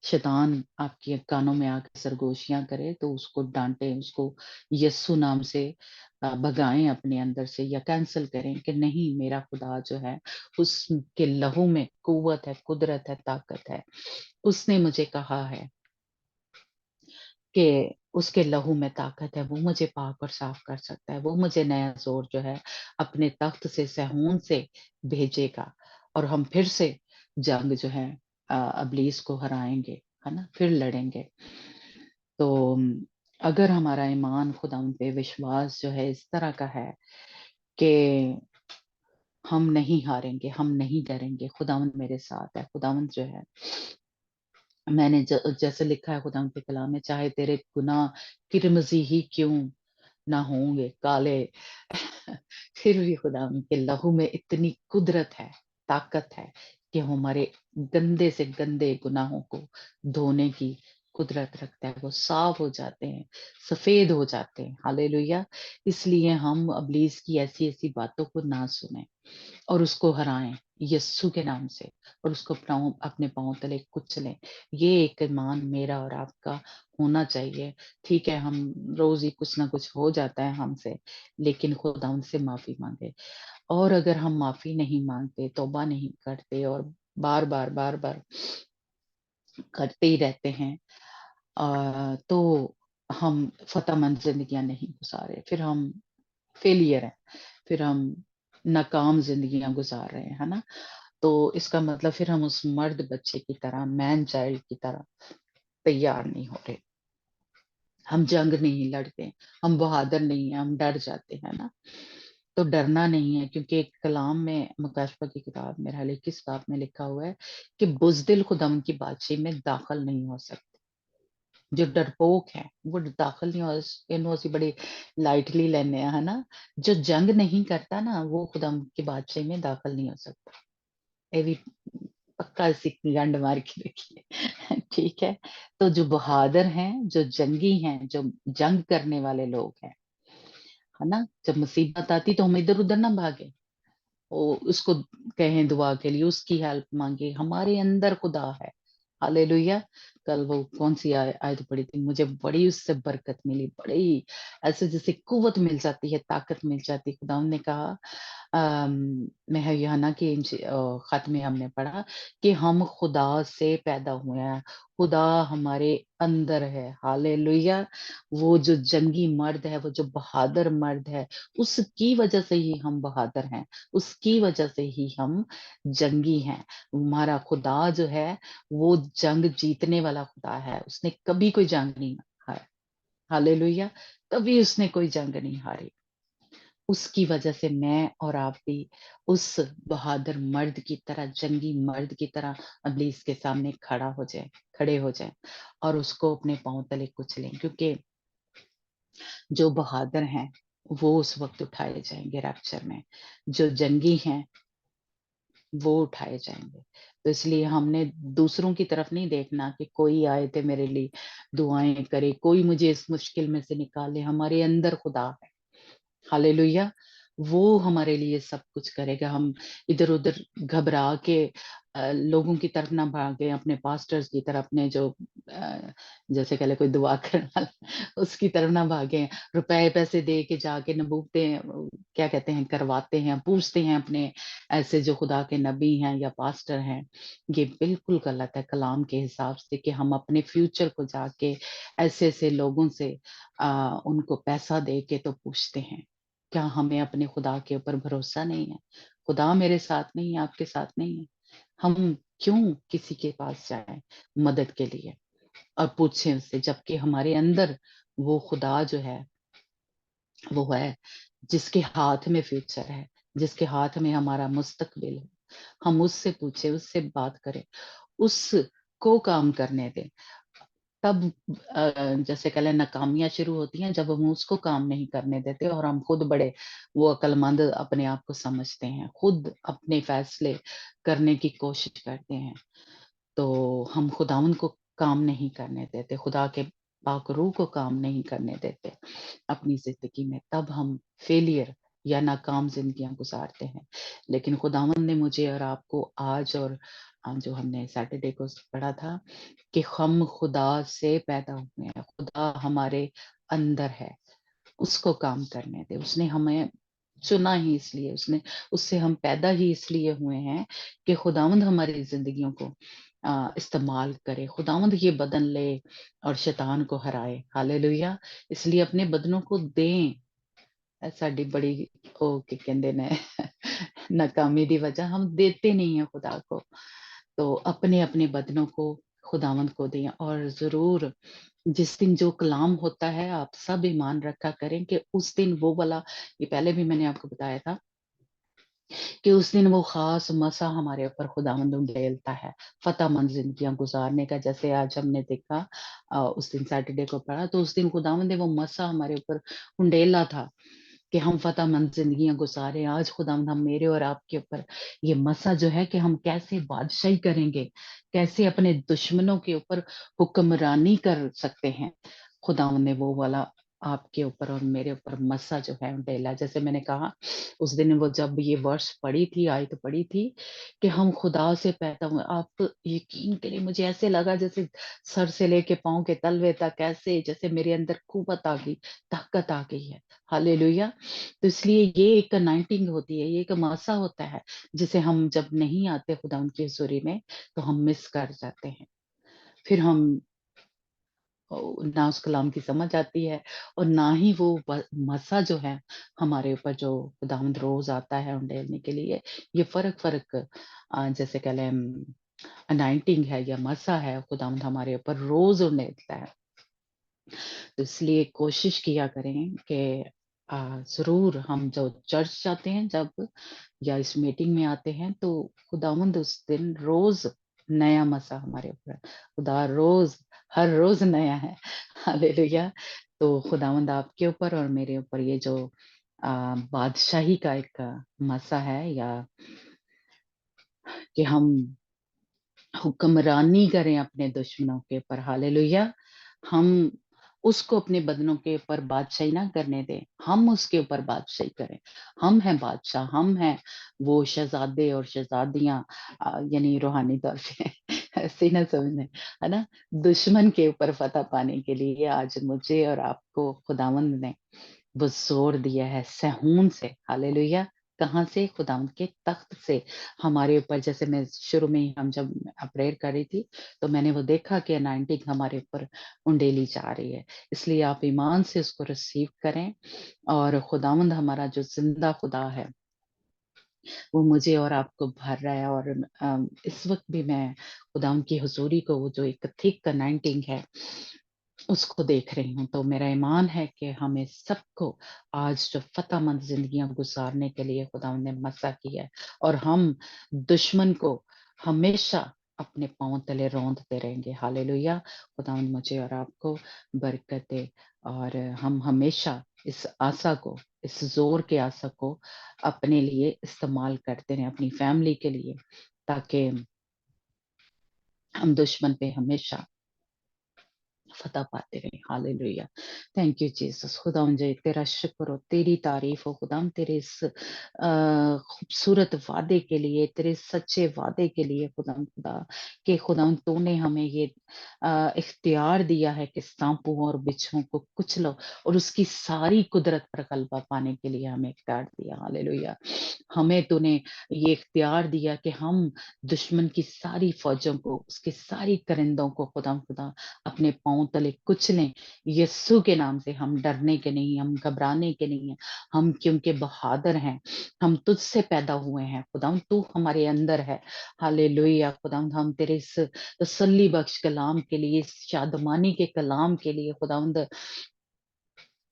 شیطان آپ کے کانوں میں آ کے سرگوشیاں کرے تو اس کو ڈانٹیں، اس کو یسو نام سے بھگائیں اپنے اندر سے، یا کینسل کریں کہ نہیں، میرا خدا جو ہے اس کے لہو میں قوت ہے، قدرت ہے، طاقت ہے۔ اس نے مجھے کہا ہے کہ اس کے لہو میں طاقت ہے، وہ مجھے پاک اور صاف کر سکتا ہے، وہ مجھے نیا زور جو ہے اپنے تخت سے، سہون سے بھیجے گا، اور ہم پھر سے جنگ جو ہے ابلیس کو ہرائیں گے، ہے نا، پھر لڑیں گے۔ تو اگر ہمارا ایمان خدا پہ وشواس جو ہے اس طرح کا ہے کہ ہم نہیں ہاریں گے، ہم نہیں ڈریں گے، خداوند میرے ساتھ ہے، خداوند جو ہے، میں نے جیسے لکھا ہے خدا کے کلام میں، چاہے تیرے گناہ کرمزی ہی کیوں نہ ہوں گے کالے، پھر بھی خدا کے لہو میں اتنی قدرت ہے، طاقت ہے کہ ہمارے گندے سے گندے گناہوں کو دھونے کی قدرت رکھتا ہے، وہ صاف ہو جاتے ہیں، سفید ہو جاتے ہیں۔ ہاللیلویہ۔ اس لیے ہم ابلیس کی ایسی ایسی باتوں کو نہ سنیں اور اس کو ہرائیں یسوع کے نام سے، اور اس کو اپنے پاؤں تلے کچلیں۔ یہ ایک ایمان میرا اور آپ کا ہونا چاہیے۔ ٹھیک ہے، ہم روز ہی کچھ نہ کچھ ہو جاتا ہے ہم سے، لیکن خدا ان سے معافی مانگے۔ اور اگر ہم معافی نہیں مانگتے، توبہ نہیں کرتے، اور بار بار بار بار کرتے ہی رہتے ہیں، تو ہم فتح مند زندگیاں نہیں گزارے، پھر ہم فیلئر ہیں، پھر ہم ناکام زندگیاں گزار رہے ہیں، ہے نا۔ تو اس کا مطلب پھر ہم اس مرد بچے کی طرح، مین چائلڈ کی طرح تیار نہیں ہو رہے، ہم جنگ نہیں لڑتے، ہم بہادر نہیں ہیں، ہم ڈر جاتے ہیں نا۔ تو ڈرنا نہیں ہے، کیونکہ ایک کلام میں مکاشفہ کی کتاب میں 21 باب میں لکھا ہوا ہے کہ بزدل خداوند کی بادشاہی میں داخل نہیں ہو سکتے۔ جو ڈرپوک ہے وہ داخل نہیں ہو، بڑی لائٹلی لینے ہے نا۔ جو جنگ نہیں کرتا نا، وہ خداوند کی بادشاہی میں داخل نہیں ہو سکتا۔ یہ بھی پکا سیکھی گنڈ مار کے دیکھیے، ٹھیک ہے۔ تو جو بہادر ہیں، جو جنگی ہیں، جو جنگ کرنے والے لوگ ہیں، ہے نا، جب مصیبت آتی تو ہم ادھر ادھر نہ بھاگے، اس کو کہیں دعا کے لیے، اس کی ہیلپ مانگے، ہمارے اندر خدا ہے۔ ہاللیلویہ۔ کل وہ کون سی آیت پڑھی تھی، مجھے بڑی اس سے برکت ملی، بڑی ایسے جیسے قوت مل جاتی ہے، طاقت مل جاتی ہے۔ خدا نے کہا، میں یوحنا کے خط میں ہم نے پڑھا کہ ہم خدا سے پیدا ہوئے ہیں، خدا ہمارے اندر ہے۔ ہاللیلویہ۔ وہ جو جنگی مرد ہے، وہ جو بہادر مرد ہے، اس کی وجہ سے ہی ہم بہادر ہیں، اس کی وجہ سے ہی ہم جنگی ہیں۔ ہمارا خدا جو ہے وہ جنگ جیتنے والا خدا ہے، اس نے کبھی کوئی جنگ نہیں ہاری۔ ہاللیلویہ۔ کبھی اس نے کوئی جنگ نہیں ہاری۔ اس کی وجہ سے میں اور آپ بھی اس بہادر مرد کی طرح، جنگی مرد کی طرح ابلیس کے سامنے کھڑے ہو جائیں اور اس کو اپنے پاؤں تلے کچلیں، کیونکہ جو بہادر ہیں وہ اس وقت اٹھائے جائیں گے ریپچر میں، جو جنگی ہیں وہ اٹھائے جائیں گے۔ تو اس لیے ہم نے دوسروں کی طرف نہیں دیکھنا کہ کوئی آئے تھے میرے لیے دعائیں کرے، کوئی مجھے اس مشکل میں سے نکالے۔ ہمارے اندر خدا ہے، ہاللیلویہ۔ وہ ہمارے لیے سب کچھ کرے گا۔ ہم ادھر ادھر گھبرا کے لوگوں کی طرف نہ بھاگے، اپنے پاسٹرز کی طرف، اپنے جو جیسے کہ کوئی دعا کرنے والا اس کی طرف نہ بھاگے، روپے پیسے دے کے جا کے نبوتیں کیا کہتے ہیں کرواتے ہیں، پوچھتے ہیں اپنے ایسے جو خدا کے نبی ہیں یا پاسٹر ہیں، یہ بالکل غلط ہے کلام کے حساب سے کہ ہم اپنے فیوچر کو جا کے ایسے ایسے لوگوں سے ان کو پیسہ دے کے تو پوچھتے ہیں۔ کیا ہمیں اپنے خدا کے اوپر بھروسہ نہیں ہے؟ خدا میرے ساتھ نہیں ہے، آپ کے ساتھ نہیں ہے، ہم کیوں کسی کے پاس جائیں مدد کے لیے اور پوچھیں اس سے، جبکہ ہمارے اندر وہ خدا جو ہے وہ ہے جس کے ہاتھ میں فیوچر ہے، جس کے ہاتھ میں ہمارا مستقبل ہے۔ ہم اس سے پوچھیں، اس سے بات کریں، اس کو کام کرنے دیں۔ تب جیسے کہ ناکامیاں شروع ہوتی ہیں جب ہم اس کو کام نہیں کرنے دیتے اور ہم خود بڑے وہ عقل مند اپنے آپ کو سمجھتے ہیں، خود اپنے فیصلے کرنے کی کوشش کرتے ہیں، تو ہم خداوند کو کام نہیں کرنے دیتے، خدا کے پاک روح کو کام نہیں کرنے دیتے اپنی زندگی میں، تب ہم فیلئر یا ناکام زندگیاں گزارتے ہیں۔ لیکن خداوند نے مجھے اور آپ کو آج اور جو ہم نے سیٹرڈے کو پڑھا تھا کہ ہم خدا سے پیدا ہوئے ہیں، خدا ہمارے اندر ہے، اس کو کام کرنے دے۔ اس نے ہمیں چنا ہی اس لیے، اس سے ہم پیدا ہی اس لیے ہوئے ہیں کہ خداوند ہماری زندگیوں کو استعمال کرے، خداوند یہ بدن لے اور شیطان کو ہرائے۔ ہاللیلویہ۔ اس لیے اپنے بدنوں کو دیں۔ ساڈی بڑی کہ کہندے نے ناکامی دی وجہ ہم دیتے نہیں ہیں خدا کو، تو اپنے اپنے بدنوں کو خداوند کو دیں۔ اور ضرور جس دن جو کلام ہوتا ہے آپ سب ایمان رکھا کریں کہ اس دن وہ والا، یہ پہلے بھی میں نے آپ کو بتایا تھا کہ اس دن وہ خاص مسا ہمارے اوپر خداوند ڈیلتا ہے فتح مند زندگیاں گزارنے کا، جیسے آج ہم نے دیکھا اس دن سیٹرڈے کو پڑھا، تو اس دن خداوند نے وہ مسا ہمارے اوپر انڈیلا تھا کہ ہم فتح مند زندگیاں گزارے۔ آج خداوند ہم میرے اور آپ کے اوپر یہ مسا جو ہے کہ ہم کیسے بادشاہی کریں گے، کیسے اپنے دشمنوں کے اوپر حکمرانی کر سکتے ہیں، خداوند نے وہ والا آپ کے اوپر اور میرے اوپر مسا جو ہے ڈیلا۔ جیسے میں نے کہا اس دن وہ جب یہ ورس پڑھی تھی، آیت پڑھی تھی کہ ہم خدا سے پیدا ہوئے، آپ یقین کریں مجھے ایسے لگا جیسے سر سے لے کے پاؤں کے تلوے تک ایسے جیسے میرے اندر قوت آ گئی، طاقت آ گئی ہے۔ ہاللیلویہ۔ تو اس لیے یہ ایک انائٹنگ ہوتی ہے، یہ ایک ماسا ہوتا ہے جسے ہم جب نہیں آتے خدا ان کی حضوری میں تو ہم مس کر جاتے ہیں، پھر ہم نہ اس کلام کی سمجھ آتی ہے اور نہ ہی وہ مسا جو ہے ہمارے اوپر جو خداوند روز آتا ہے انڈیلنے کے لیے، یہ فرق جیسے کہ لیں انائٹنگ ہے یا مسا ہے، خداوند ہمارے اوپر روز انڈیلتا ہے۔ تو اس لیے کوشش کیا کریں کہ ضرور ہم جو چرچ جاتے ہیں جب یا اس میٹنگ میں آتے ہیں تو خداوند اس دن روز نیا مسا ہمارے اوپر، خدا روز ہر روز نیا ہے۔ ہاللیلویہ۔ تو خداوند آپ کے اوپر اور میرے اوپر یہ جو بادشاہی کا ایک مسا ہے، یا کہ ہم حکمرانی کریں اپنے دشمنوں کے اوپر۔ ہاللیلویہ۔ ہم اس کو اپنے بدنوں کے اوپر بادشاہی نہ کرنے دیں، ہم اس کے اوپر بادشاہی کریں۔ ہم ہیں بادشاہ، ہم ہیں وہ شہزادے اور شہزادیاں، یعنی روحانی طور پہ ایسے ہی نہ سمجھیں، ہے نا۔ دشمن کے اوپر فتح پانے کے لیے آج مجھے اور آپ کو خداوند نے وہ زور دیا ہے سہون سے۔ ہاللیلویہ۔ کہاں سے؟ خداوند کے تخت سے ہمارے اوپر۔ جیسے میں شروع میں ہی ہم جب پریئر کر رہی تھی تو میں نے وہ دیکھا کہ انائنٹنگ ہمارے اوپر انڈیلی جا رہی ہے، اس لیے آپ ایمان سے اس کو ریسیو کریں، اور خداوند ہمارا جو زندہ خدا ہے وہ مجھے اور آپ کو بھر رہا ہے۔ اور اس وقت بھی میں خداوند کی حضوری کو، وہ جو ایک تھک انائنٹنگ ہے اس کو دیکھ رہی ہوں، تو میرا ایمان ہے کہ ہمیں سب کو آج جو فتح مند زندگیاں گزارنے کے لیے خداوند نے مسا کیا ہے، اور ہم دشمن کو ہمیشہ اپنے پاؤں تلے روندتے رہیں گے۔ ہاللیلویہ۔ خداوند مجھے اور آپ کو برکت دے، اور ہم ہمیشہ اس آسا کو، اس زور کے آسا کو اپنے لیے استعمال کرتے رہیں، اپنی فیملی کے لیے، تاکہ ہم دشمن پہ ہمیشہ फतह पाते रहे। Hallelujah, thank you Jesus. खुदाम जी तेरा शुक्र हो, तेरी तारीफ हो खुदाम, तेरे इस खूबसूरत वादे के लिए, तेरे सच्चे वादे के लिए खुदाम खुदा, कि खुदाम तूने हमें ये इख्तियार दिया है कि सांपों और बिच्छुओं को कुचलो, और उसकी सारी कुदरत पर गलबा पाने के लिए हमें इख्तियार दिया। हालेलुया, हमें तूने ये इख्तियार दिया कि हम दुश्मन की सारी फौजों को, उसके सारी परिंदों को खुदाम खुदा अपने पांव तले कुचलें। यीशु के नाम से हम डरने के नहीं, हम घबराने के नहीं हैं, हम क्योंकि बहादुर हैं, हम तुझसे पैदा हुए हैं खुदाम, तू हमारे अंदर है। हालेलुया खुदाम, हम तेरे इस तसल्ली बख्श कलाम के लिए, इस शादमानी के कलाम के लिए खुदावंद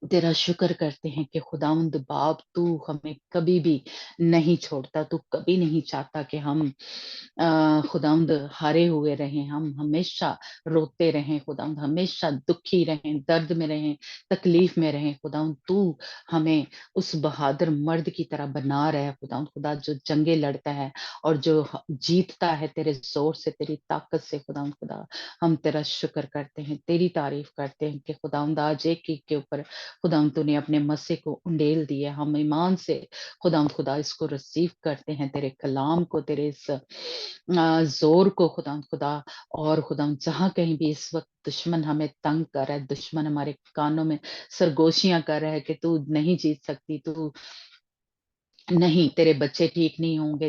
तेरा शुक्र करते हैं कि खुदावंद बाप तू हमें कभी भी नहीं छोड़ता, तू कभी नहीं चाहता कि हम खुदावंद हारे हुए रहें, हम हमेशा रोते रहें खुदावंद, हमेशा दुखी रहें, दर्द में रहें, तकलीफ में रहें खुदावंद। तू हमें उस बहादुर मर्द की तरह बना रहे खुदावंद खुदा, जो जंगे लड़ता है और जो जीतता है तेरे जोर से, तेरी ताकत से खुदावंद खुदा। हम तेरा शुक्र करते हैं, तेरी तारीफ करते हैं कि खुदावंद आज एक के ऊपर खुदाम तूने अपने मस्से को उंडेल दिया। हम ईमान से खुदाम खुदा इसको रिसीव करते हैं, तेरे कलाम को, तेरे इस जोर को खुदाम खुदा। और खुदाम जहां कहीं भी इस वक्त दुश्मन हमें तंग कर रहा है, दुश्मन हमारे कानों में सरगोशियां कर रहा है कि तू नहीं जीत सकती, तू नहीं, तेरे बच्चे ठीक नहीं होंगे,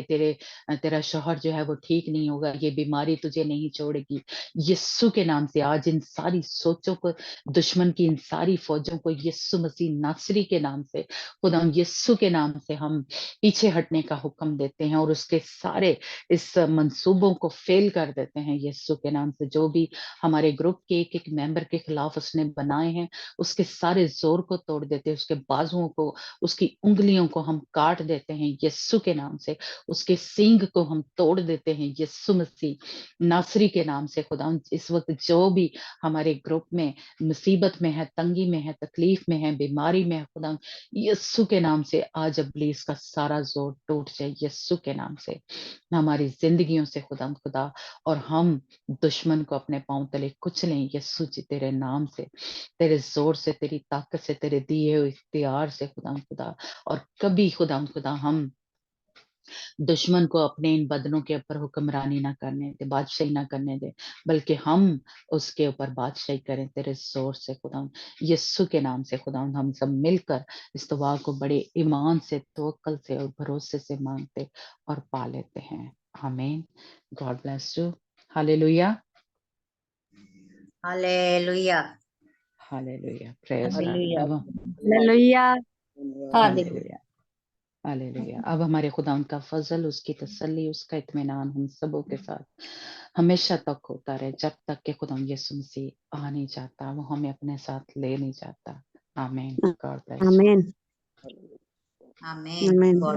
तेरा शौहर जो है वो ठीक नहीं होगा, ये बीमारी तुझे नहीं छोड़ेगी। यीशु के नाम से आज इन सारी सोचों को, दुश्मन की इन सारी फौजों को यीशु मसीह नासरी के नाम से, खुदाम यीशु के नाम से हम पीछे हटने का हुक्म देते हैं और उसके सारे इस मंसूबों को फेल कर देते हैं यीशु के नाम से। जो भी हमारे ग्रुप के एक एक मेंबर के खिलाफ उसने बनाए हैं, उसके सारे जोर को तोड़ देते हैं, उसके बाजुओं को, उसकी उंगलियों को हम काट देते हैं यीशु के नाम से, उसके सींग को हम तोड़ देते हैं यीशु मसीह नासरी के नाम से। खुदा इस वक्त जो भी हमारे ग्रुप में मुसीबत में है, तंगी में है, तकलीफ में है, बीमारी में है, खुदा यीशु के नाम से आज इब्लीस का सारा जोर टूट जाए यीशु के नाम से, हमारी जिंदगियों से खुदा खुदा। और हम दुश्मन को अपने पांव तले कुचलें यीशु जी तेरे नाम से, तेरे जोर से, तेरी ताकत से, तेरे दिए हुए इख्तियार से खुदा खुदा। और कभी खुदा खुदा हम दुश्मन को अपने इन बदनों के ऊपर हुक्मरानी ना करने दे, बादशाही ना करने दे, बल्कि हम उसके ऊपर बादशाही करें तेरे जोर से खुदा। यीशु के नाम से खुदा हम सब मिलकर इस दुआ को बड़े ईमान से, तवक्कल से और भरोसे से मांगते और पा लेते हैं। आमीन। God bless you. Hallelujah, hallelujah, hallelujah, praise God. Hallelujah, अब हालेलुया। Hallelujah, hallelujah. अब हमारे खुदा का फजल, उसकी तसल्ली, उसका इत्मीनान हम सबों के साथ हमेशा तक होता रहे, जब तक कि खुदा यीशु मसीह आ नहीं जाता, वो हमें अपने साथ ले नहीं जाता। आमीन। God bless you. आमीन, आमीन। आमीन। गॉड